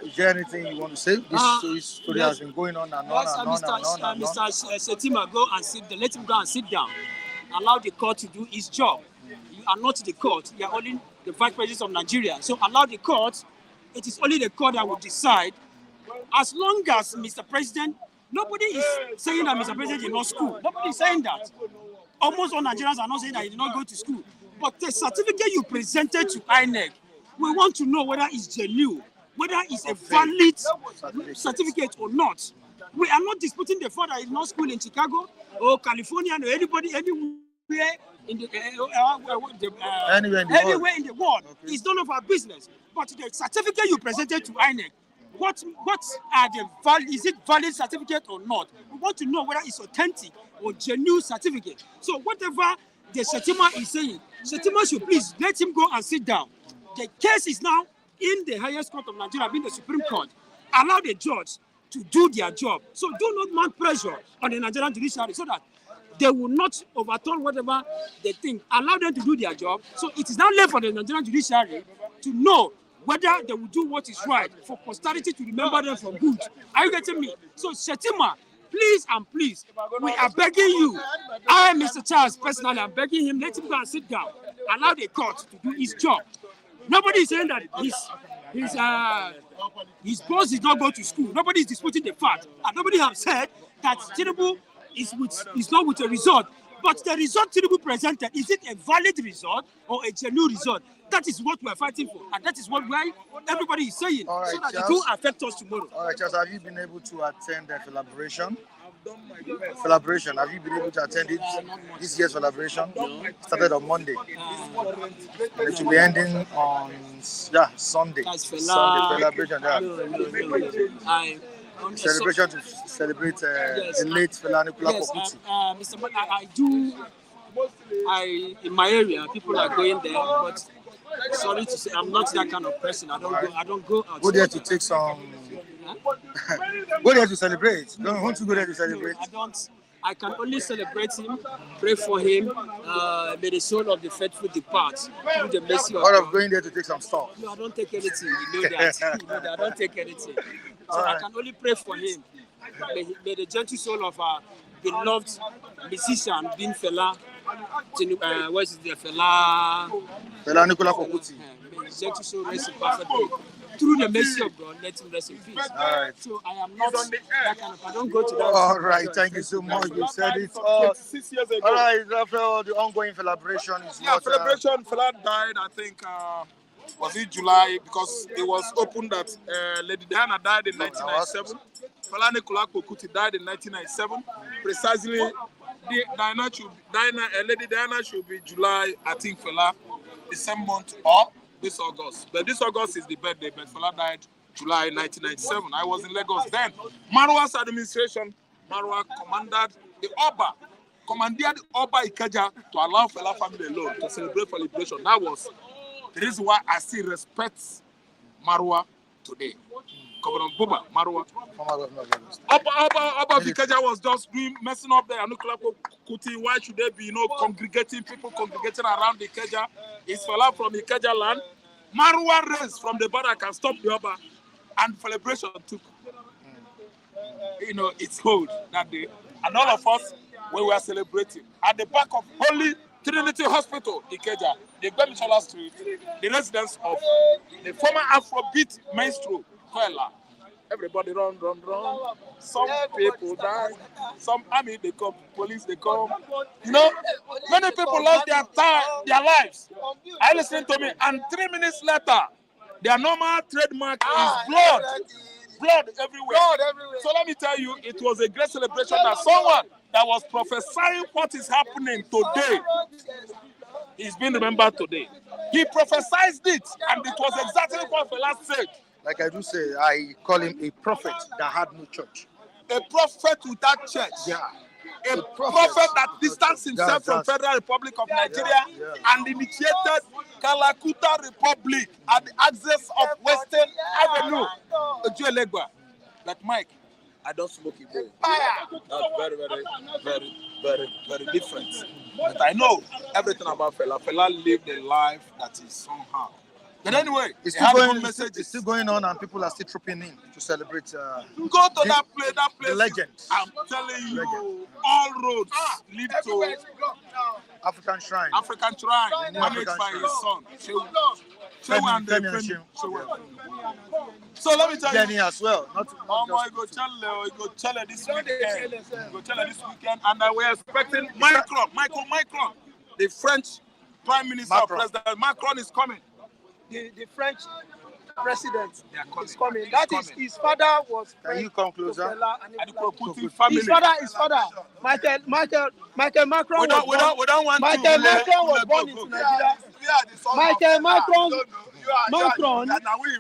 is there anything you want to say? This story has been going on and on and on and on and on. Mr. Shetima, go and sit down. Let him go and sit down. Allow the court to do its job. You are not the court. You are only the vice president of Nigeria. So allow the court. It is only the court that will decide. As long as Mr. President, nobody is saying that Mr. President did not school. Nobody is saying that. Almost all Nigerians are not saying that he did not go to school. But the certificate you presented to INEC, we want to know whether it's genuine, whether it's a valid certificate or not. We are not disputing the fact that it's not school in Chicago or California or anybody anywhere in the anywhere in the world. Okay. It's none of our business. But the certificate you presented to INEC, what are the value? Is it valid certificate or not? We want to know whether it's authentic or genuine certificate. So whatever the Shetima is saying, Shetima should please let him go and sit down. The case is now in the highest court of Nigeria, being the Supreme Court. Allow the judge to do their job. So do not mount pressure on the Nigerian judiciary so that they will not overturn whatever they think. Allow them to do their job. So it is now left for the Nigerian judiciary to know whether they will do what is right for posterity to remember them for good. Are you getting me? So Shetima, please and please, we are begging you. I, Mr. Charles, personally, I'm begging him, let him go and sit down. Allow the court to do his job. Nobody is saying that his boss did not go to school. Nobody is disputing the fact. And nobody has said that Tinubu is not with a result. But the result Tinubu presented, is it a valid result or a genuine result? That is what we are fighting for. And that is what everybody is saying. Right, so that Charles, it will affect us tomorrow. All right, Charles, have you been able to attend the celebration? Have you been able to attend it? This year's celebration started on Monday. And it will be ending on Sunday. Celebration. Celebration to celebrate the late Fela Anikulapo Kuti. Mr. In my area, people are going there, but sorry to say, I'm not that kind of person. I don't go out. Go there to take some. Go there to celebrate. Don't want to go there to celebrate. I can only celebrate him, pray for him. May the soul of the faithful depart through the mercy of God. Of going there to take some stuff. No, I don't take anything. You know that. I don't take anything. So I can only pray for him. May the gentle soul of our beloved musician, being Fela, what is the Fela Anikulapo Kuti. May his gentle soul rest in perfect peace. Through the mercy of God, let him rest in peace. All right. So I am not that kind of. I don't go to that. All right. Thank you so much. You said it. 6 years ago. All right. After all the ongoing celebration is celebration. Fela died. I think was it July, because it was opened that Lady Diana died in 1997. Fela Anikulapo Kuti died in 1997. Precisely, Lady Diana should be July. I think Fela the same month or this August. But this August is the birthday, but Fela died July 1997. I was in Lagos then. Marwa's administration, Marwa commanded the Oba Ikeja to allow Fela family alone to celebrate for liberation. That was the reason why I still respect Marwa today. Governor Buba, Marwa. Oba Ikeja was just messing up the Anikulapo Kuti. Why should they be, people congregating around the Ikeja? It's Fela from Ikeja land. Marwa raised from the barrack and stopped the Oba, and celebration took, its hold that day. And all of us, we were celebrating at the back of Holy Trinity Hospital, Ikeja, the Gbemisola Street, the residence of the former Afrobeat maestro, Kwela. Everybody run. Some people die. Some army, they come. Police, they come. Many people lost their lives. I listened to me, and 3 minutes later, their normal trademark is blood. Blood everywhere. So let me tell you, it was a great celebration that someone that was prophesying what is happening today is being remembered today. He prophesied it, and it was exactly what Fela said. Like I do say, I call him a prophet that had no church. A prophet without church. Yeah. A prophet that distanced himself from Federal Republic of Nigeria and initiated Kalakuta Republic at the access of Western Avenue. Ojuelegba. Like Mike, I don't smoke it. That's very, very, very, very, very different. But I know everything about Fela. Fela lived a life that is somehow. But anyway, it's still going on, and people are still trooping in to celebrate. Go to that place. The legend. I'm telling you, all roads lead to African Shrine. Managed by his son. So let me tell you. Jenny as well. I go tell her this weekend. And we're expecting Macron, the French Prime Minister, President Macron is coming. The French president They are coming. is coming. He's That is, coming. his father was Can you friend come to closer? Fela Putin family. His father, Michael Macron We don't want Michael to. Macron was born into Nigeria. Michael Macron,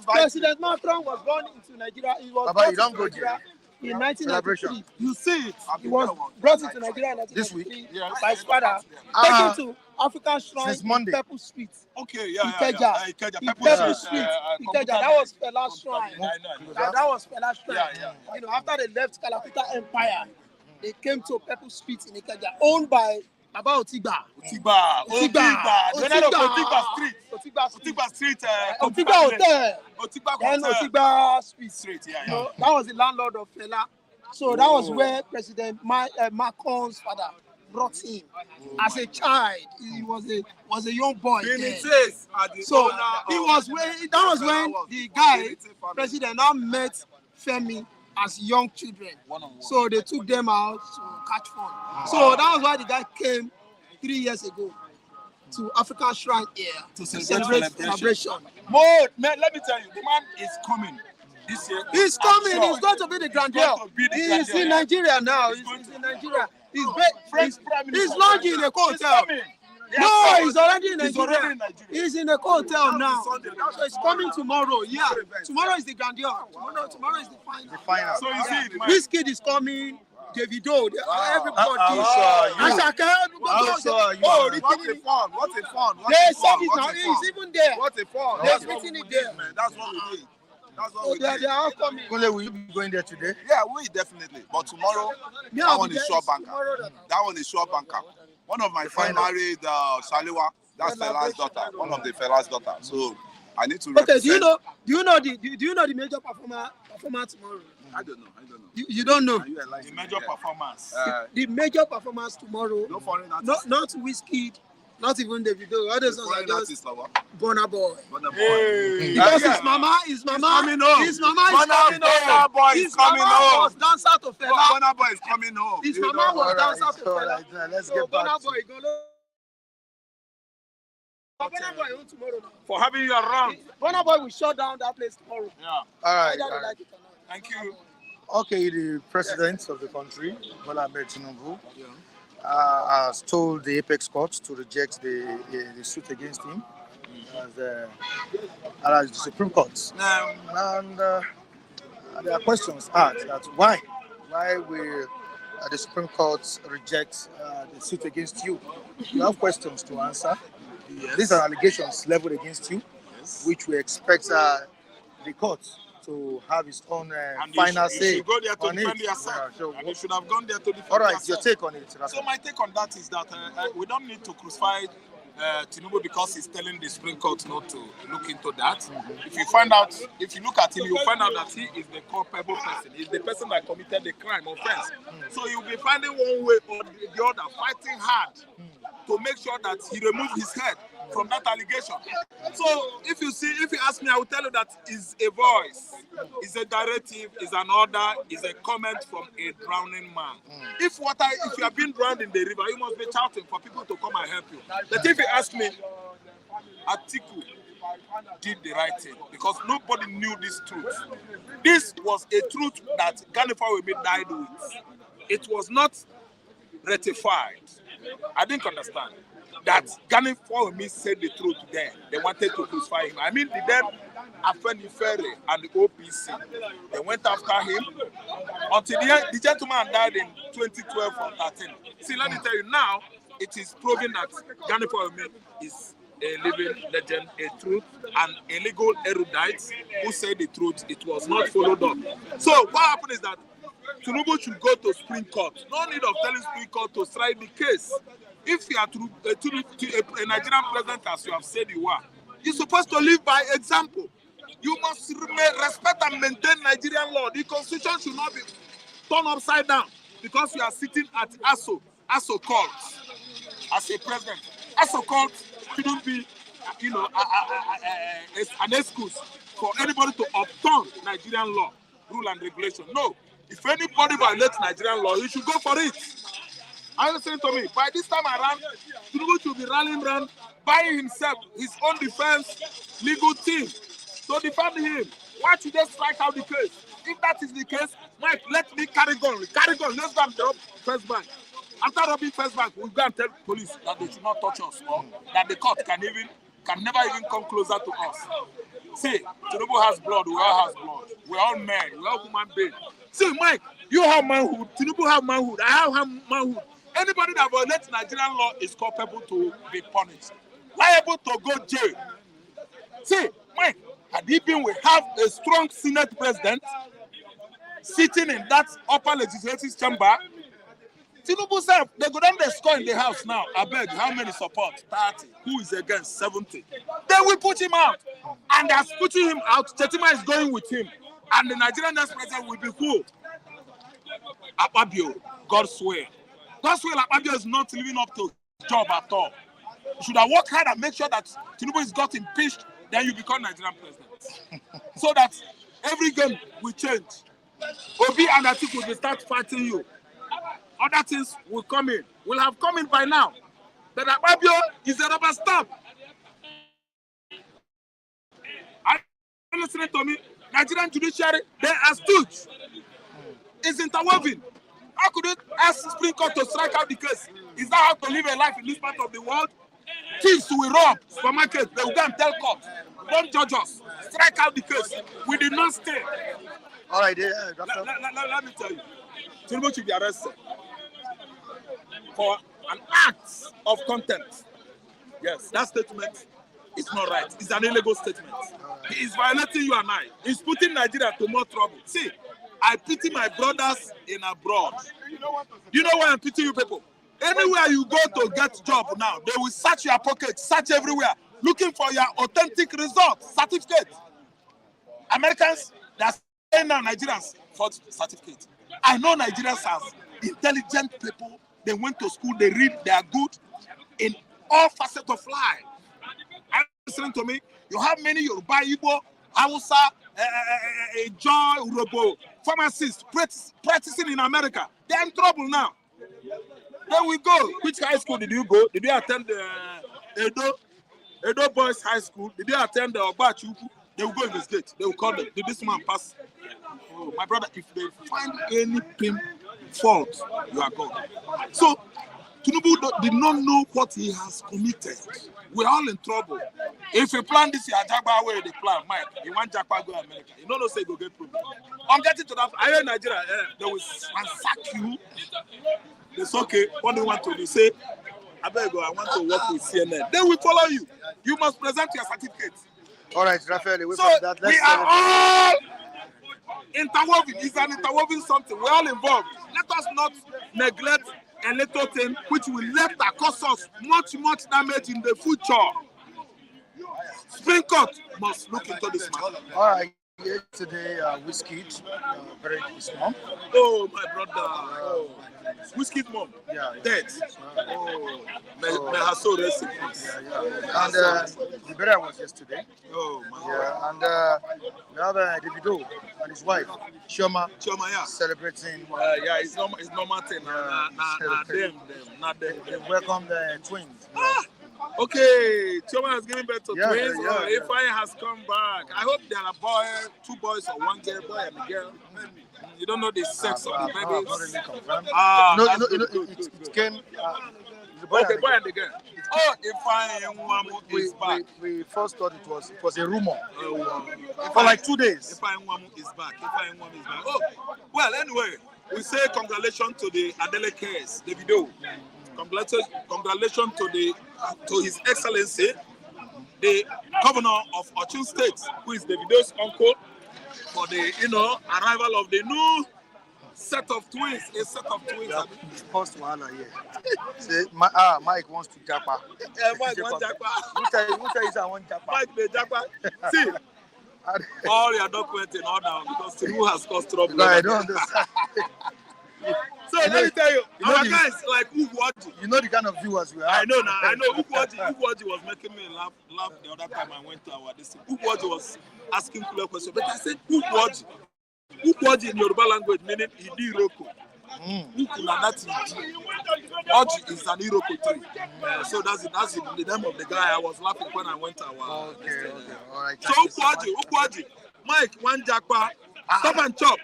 President Macron was born into Nigeria. He was Baba, brought you don't into go Nigeria in 1993. You see it. He was brought into Nigeria in This 1993 week? by his father, Ah. taken to African Shrine Since Monday. in Purple Street. Okay, Ikeja. Ikeja. In Purple Purple Street. Street. Ikeja. That was Fela's shrine. I know. That was Fela's shrine. Yeah. You know, after they left Calafita Empire, they came to Purple Street in Ikeja, owned by Baba Otigba. Otigba. General Otigba Street. Otigba Street. Otigba Hotel. Otigba Then Hotel. Otigba Street. Street. You know, that was the landlord of Fela. So that was where President Macron's father brought him as a child. He was a young boy. Then. So he was that was when the guy, president, now met Femi as young children. So they took them out to catch fun. So that was why the guy came 3 years ago to African Shrine here to celebrate celebration. Man, let me tell you, the man is coming this year. He's coming. Sure. He's going to be the grandeur. He's in Nigeria now. He's in Nigeria. He's lodging in a hotel. No, he's already in Nigeria. He's in a hotel now. So he's coming tomorrow. Yeah, tomorrow is the grandeur. Tomorrow is the final. So you see, This kid is coming. Davido, everybody. What a fun. They said it now. He's even there. What a fun. They've written it there. That's what we did. They are all coming. Will you be going there today? Yeah, we definitely. But tomorrow, that one is sure banker. That one is sure banker. One of my friends married Shaliwa. That's Fela's daughter. One of the Fela's daughter. So I need to. Okay. Do you know the major performer tomorrow? I don't know. You don't know. The major performance. The major performance tomorrow. No foreign artist. Not Wizkid. Not even Davido. All those songs are just Burna Boy. Hey. Because his mama is coming home. His mama was dancer to Fela. Burna Boy is coming home. His mama was dancer to Fela. Let's So get back. Burna Boy Burna Boy on tomorrow now. For having you around. Burna Boy will shut down that place tomorrow. Yeah. All right. Either they like it or not. Thank you. Okay, the president of the country, Bola Ahmed Tinubu, has told the Apex Court to reject the suit against him as the Supreme Court. And there are questions asked that why will the Supreme Court reject the suit against you? You have questions to answer. Yes. These are allegations leveled against you, which we expect the court to have its own final say. You should go there to on defend it. yourself. Yeah, so And you should have gone there to defend all right, yourself. your take on it. So my take on that is that we don't need to crucify Tinubu because he's telling the Supreme Court not to look into that. If you look at him, you'll find out that he is the culpable person. He's the person that committed the crime, offense. So you'll be finding one way or the other, fighting hard to make sure that he removes his head from that allegation. So if you ask me, I will tell you that is a voice, is a directive, is an order, is a comment from a drowning man. If you are being drowned in the river, you must be shouting for people to come and help you. But if you ask me, Atiku did the right thing because nobody knew this truth. This was a truth that Ganifa Wemi died with. It was not ratified. I didn't understand that Ghana Wemi said the truth there. They wanted to crucify him. I mean, the then Afeni Ferry and the OPC, they went after him until the gentleman died in 2012 or 13. See, let me tell you now, it is proven that Ghana Wemi is a living legend, a truth, and a legal erudite who said the truth. It was not followed up. So what happened is that Tinubu should go to Supreme Court. No need of telling Supreme Court to strike the case. If you are a Nigerian president, as you have said you are, you're supposed to live by example. You must respect and maintain Nigerian law. The constitution should not be turned upside down because you are sitting at ASO Court as a president. ASO Court shouldn't be, an excuse for anybody to upturn Nigerian law, rule and regulation. No. If anybody violates Nigerian law, he should go for it. Are you listening to me? By this time around, Tinubu should be rallying around, buying himself his own defense legal team to defend him. Why should they strike out the case? If that is the case, Mike, let me carry gun. Carry gun. Let's go and rob First Bank. After robbing First Bank, we'll go and tell police that they should not touch us, or that the court can never even come closer to us. See, Tinubu has blood. We all have blood. We're all men. We're all human beings. See, Mike, you have manhood. Tinubu have manhood. I have manhood. Anybody that violates Nigerian law is culpable to be punished, liable to go jail. See, Mike, had he been, we have a strong Senate president sitting in that upper legislative chamber. Tinubu said they go down the score in the house now. I beg, how many support? 30. Who is against? 70. Then we put him out. And as putting him out, Chetima is going with him. And the Nigerian next president will be who? Akpabio. God swear. God swear Akpabio is not living up to his job at all. You should have worked hard and make sure that Tinubu is got impeached, then you become Nigerian president. So that every game will change. Obi and Atiku will start fighting you. Other things will come in. Will have come in by now. But Akpabio is a rubber stamp. Are you listening to me? Nigerian judiciary, they are stood. It's interwoven. How could it ask Supreme Court to strike out the case? Is that how to live a life in this part of the world? Thieves will rob supermarkets. They will go and tell court. Don't judge us. Strike out the case. We did not stay. All right, let me tell you. Tinubu should be arrested for an act of contempt. Yes, that statement is not right. It's an illegal statement. He is violating you and I. He's putting Nigeria to more trouble. See, I pity my brothers in abroad. You know why I'm pitying you people? Anywhere you go to get job now, they will search your pockets, search everywhere, looking for your authentic results, certificate. Americans, they are saying now Nigerians for certificate. I know Nigerians as intelligent people. They went to school, they read, they are good in all facets of life. Are you listening to me? You have many Yoruba, Igbo, Hausa, Joy, Urobo, pharmacists practicing in America. They are in trouble now. Then we go. Which high school did you go? Did you attend the Edo Boys High School? Did you attend the Obachuku? They will go investigate. They will call them. Did this man pass? Oh, my brother, if they find any fault, you are gone. So, Tinubu did not know what he has committed. We're all in trouble. If you plan this, you are Jagba where they plan. Mike, you want Jagba go to America. You don't know, say go get problem. I'm getting to that. I hear Nigeria, they will ransack you. It's okay. What do you want to do? Say, I beg you, I want to work with CNN. They will follow you. You must present your certificate. All right, Raphael, so we are all interwoven. It's an interwoven something. We're all involved. Let us not neglect a little thing which will later cause us much damage in the future. Supreme Court must look into this matter. All right. Yesterday, Whiskey buried his mom. Oh, my brother. Whiskey's mom. Yeah. Dead. May her soul rest in peace. And the burial was yesterday. Oh, my God. And we have Davido and his wife, Chioma, yeah. celebrating. Yeah, it's normal thing. Not them. They welcome the twins. Okay, Chioma has given birth to twins. Yeah. Ifeanyi has come back. I hope there are two boys or one girl, boy and a girl. You don't know the sex of the babies. It came. Boy and a girl. Oh, Ifeanyi is back. We first thought it was a rumor for like 2 days. Ifeanyi is back. Oh, well, anyway, we say congratulations to the Adele case, Davido. Congratulations to His Excellency, the Governor of Ochun State, who is Davido's uncle, for the arrival of the new set of twins. A set of twins. First one here. Say, Mike wants to japa. Mike wants japa. Who tell you I want japa? Mike the japa. See, all your documents in order because Tinubu has caused trouble. No, I don't understand. So let me tell you, our guys like Ugwaji. You know the kind of viewers we have. I know now. I know Ugwaji was making me laugh the other time I went to our district. Ugwaji was asking clear questions, but I said Ugwaji in Yoruba language meaning Idi Roko. Ukuna, that is Oji is an Iroko tree. So that's the name of the guy. I was laughing when I went to our. Okay. All right. So Ukwaji, Mike, one Jakpa, stop and chop.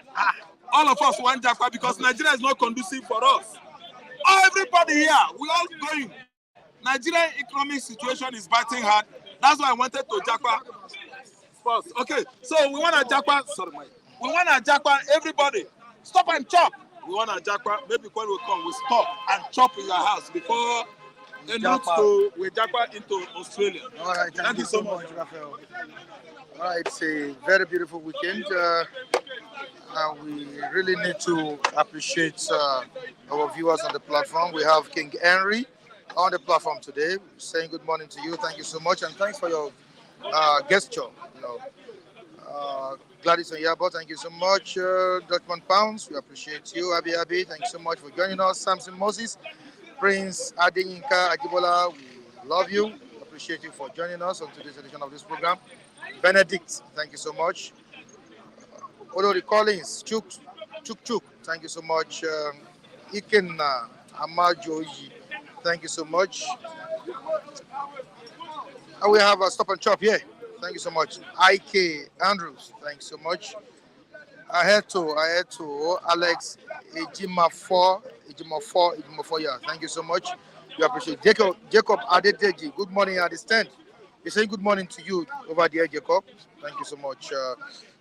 All of us one Jakpa because Nigeria is not conducive for us. Everybody here, we all going. Nigerian economic situation is biting hard. That's why I wanted to Jakpa first. Okay, so we want to Jakpa. Sorry, Mike. We want to Jakpa. Everybody, stop and chop. We want to Jakpa. Maybe when we come, we stop and chop in your house before we Jakpa into Australia. All right, thank you so much, Raphael. All right, it's a very beautiful weekend. We really need to appreciate our viewers on the platform. We have King Henry on the platform today, saying good morning to you. Thank you so much, and thanks for your gesture. Gladys and Yabo, thank you so much. Dutchman Pounds, we appreciate you. Abi, thank you so much for joining us. Samson Moses, Prince Adeyinka Ajibola, we love you. We appreciate you for joining us on today's edition of this program. Benedict, thank you so much. Olori Collins, Chuk, thank you so much. Ikenna Amajoji, thank you so much. And we have a Stop and Chop here. Thank you so much. IK Andrews, thanks so much. I had to Alex Ejimafo, yeah. Thank you so much. We appreciate Jacob Adedeji. Good morning at the stand. We're saying good morning to you over there, Jacob. Thank you so much.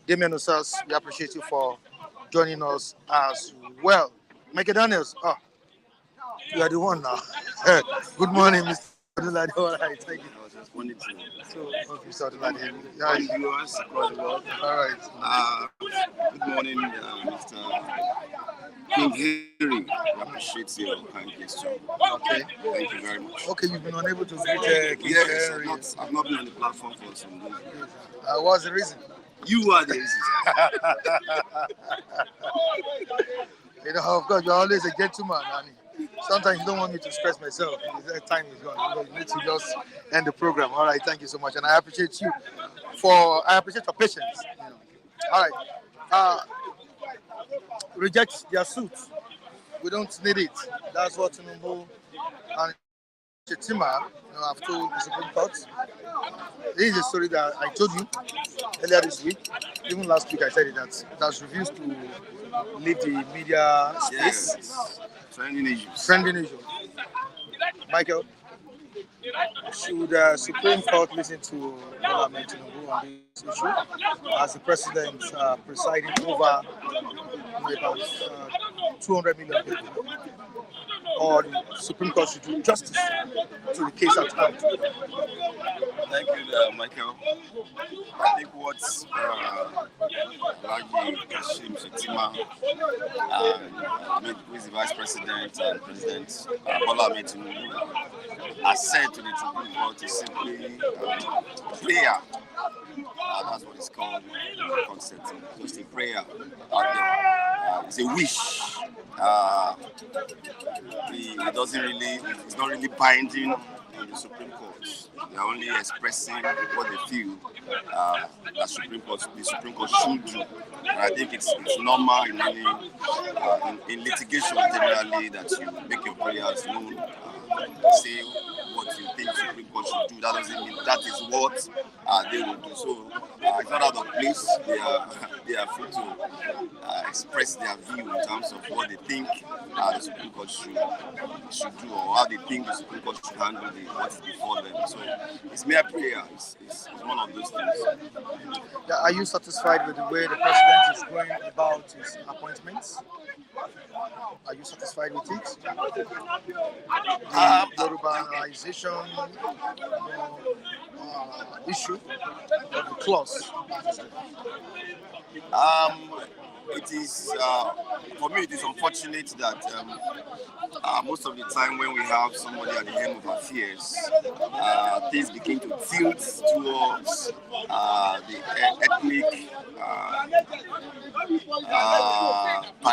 Damien Osas, we appreciate you for joining us as well. Michael Daniels, you are the one now. Good morning, Mr. Odulade. All right, thank you. I was just wanted to Mr. Odulade. viewers across the world. All right. Good morning, Mr. King Henry. I appreciate your kind gesture. Okay. Thank you very much. Okay, you've been unable to greet King Yes, Henry. I've not been on the platform for some days. What's the reason? You are the reason. Of course, you're always a gentleman, and sometimes you don't want me to stress myself. The time is gone. You need to just end the program. All right, thank you so much, and I appreciate you I appreciate your patience. All right, reject their suit. We don't need it. That's what Tinubu and Chetima have told the Supreme Court. This is a story that I told you earlier this week. Even last week I said it, that it has refused to leave the media space. Yes. Trending issues. Michael, should the Supreme Court listen to Tinubu on this issue as the president presiding over about 200 million people? Or the Supreme Court should do justice to the case at hand? Thank you, Michael. I think what's Raji Kashim Shetima, who is the Vice President and President Bola Ahmed Tinubu, has said to the Supreme Court is simply prayer. That's what it's called in the concept. Just a prayer out there. It's a wish. It's not really binding on the Supreme Court. They're only expressing what they feel the Supreme Court should do. And I think it's normal in litigation generally that you make your prayers known, say what you think the Supreme Court should do. That doesn't mean that is what they will do. So it's not out of place. They are free to express their view in terms of what they think the Supreme Court should do, or how they think the Supreme Court should handle what is before them. So it's mere prayer. It's one of those things. Are you satisfied with the way the president is going about his appointments? Are you satisfied with it? The Yorubanization issue of the clause. It is for me. It is unfortunate that most of the time when we have somebody at the helm of affairs, things begin to tilt towards the ethnic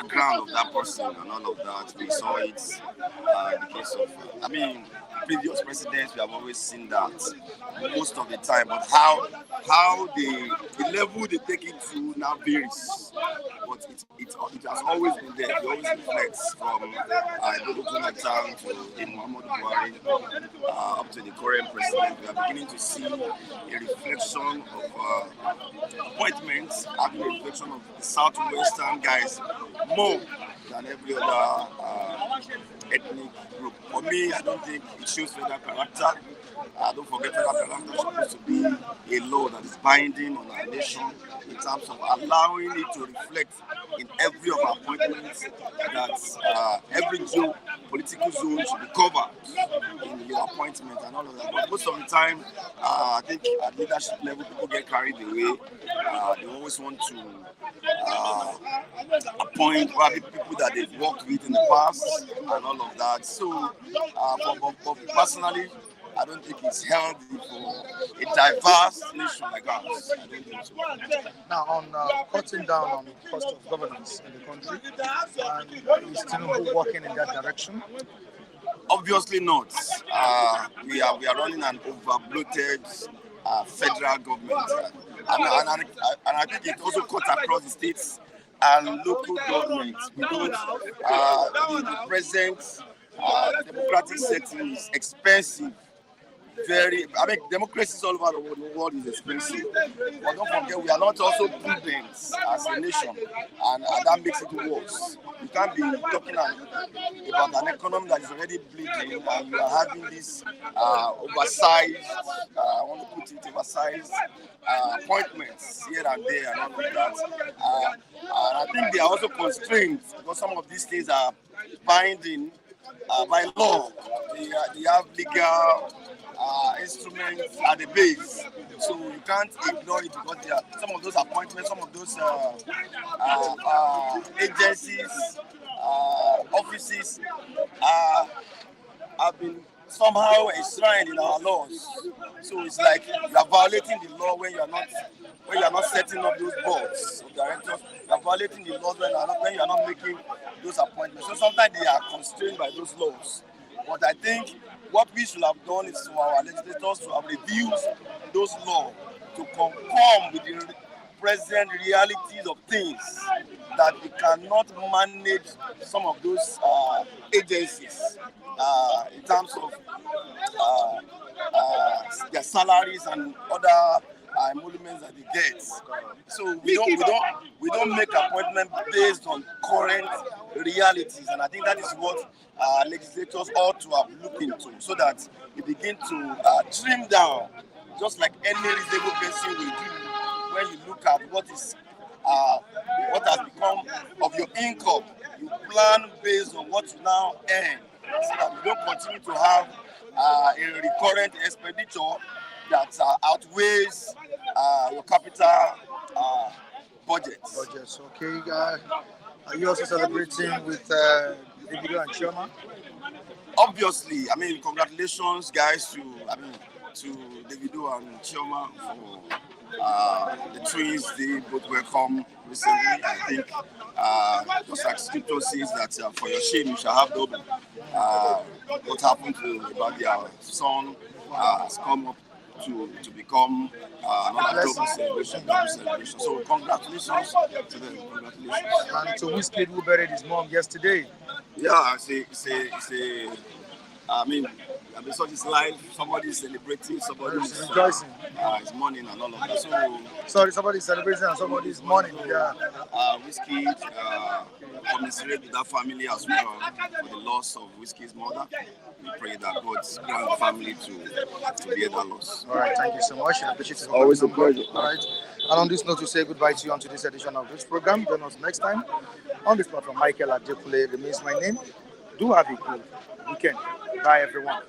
background of that person and all of that. We saw it in the case of, previous presidents. We have always seen that most of the time, but how the level they take it to now varies. But it has always been there. It always reflects from Jonathan to Muhammadu Buhari up to the current president. We are beginning to see a reflection of appointments, a reflection of the southwestern guys more than every other ethnic group. For me, I don't think it shows federal character. Don't forget federal character is supposed to be a law that is binding on our nation in terms of allowing it to reflect in every of our appointments that every political zone should be covered in your appointment and all of that. But most of the time, I think at leadership level, people get carried away. They always want to appoint probably people that they've worked with in the past and all of that. So, but personally, I don't think it's healthy for a diverse nation like ours. I don't think so. Now, on cutting down on the cost of governance in the country, is Tinubu working in that direction? Obviously not. We are running an over-bloated federal government, and I think it also cuts across the states and local governments because the present democratic setting is expensive. Democracy all over the world is expensive. But don't forget, we are not also prudent as a nation, and that makes it worse. You can't be talking about an economy that is already bleeding, and you are having this oversized, I want to put it, oversized appointments here and there and all of that. And I think they are also constrained because some of these things are binding by law. They have legal instruments at the base, so you can't ignore it because some of those appointments, some of those agencies, offices have been somehow enshrined in our laws. So it's like you are violating the law when you are not setting up those boards of directors. You are violating the laws when you are not making those appointments. So sometimes they are constrained by those laws. But I think what we should have done is for our legislators to have reviewed those laws to conform with the present realities of things, that we cannot manage some of those agencies in terms of their salaries and other emoluments that they get. So we don't make appointments based on current realities, and I think that is what legislators ought to have looked into, so that we begin to trim down, just like any reasonable person will do. When you look at what has become of your income, you plan based on what you now earn, so that you don't continue to have a recurrent expenditure that outweighs your capital budgets. Okay. Are you also celebrating with Davido and Chioma? Obviously, congratulations, guys, to Davido and Chioma for the twins. They both welcome recently. I think just like scripture says that for your shame you shall have double. What happened about their son has come up to become another double celebration. So congratulations to them. Congratulations. And to Wizkid, who buried his mom yesterday. Yeah, such is life. Somebody is celebrating, somebody is rejoicing. It's mourning and all of that. Sorry, somebody is celebrating and somebody is mourning. Yeah. Wizkid commiserate with that family as well for the loss of Wizkid's mother. We pray that God grant the family to bear that loss. All right, thank you so much. I appreciate it. Always a pleasure. All right. And on this note, we say goodbye to you on today's edition of this program. Join us next time on this platform. Michael Adekule remains my name. Do have a good weekend. Bye, everyone.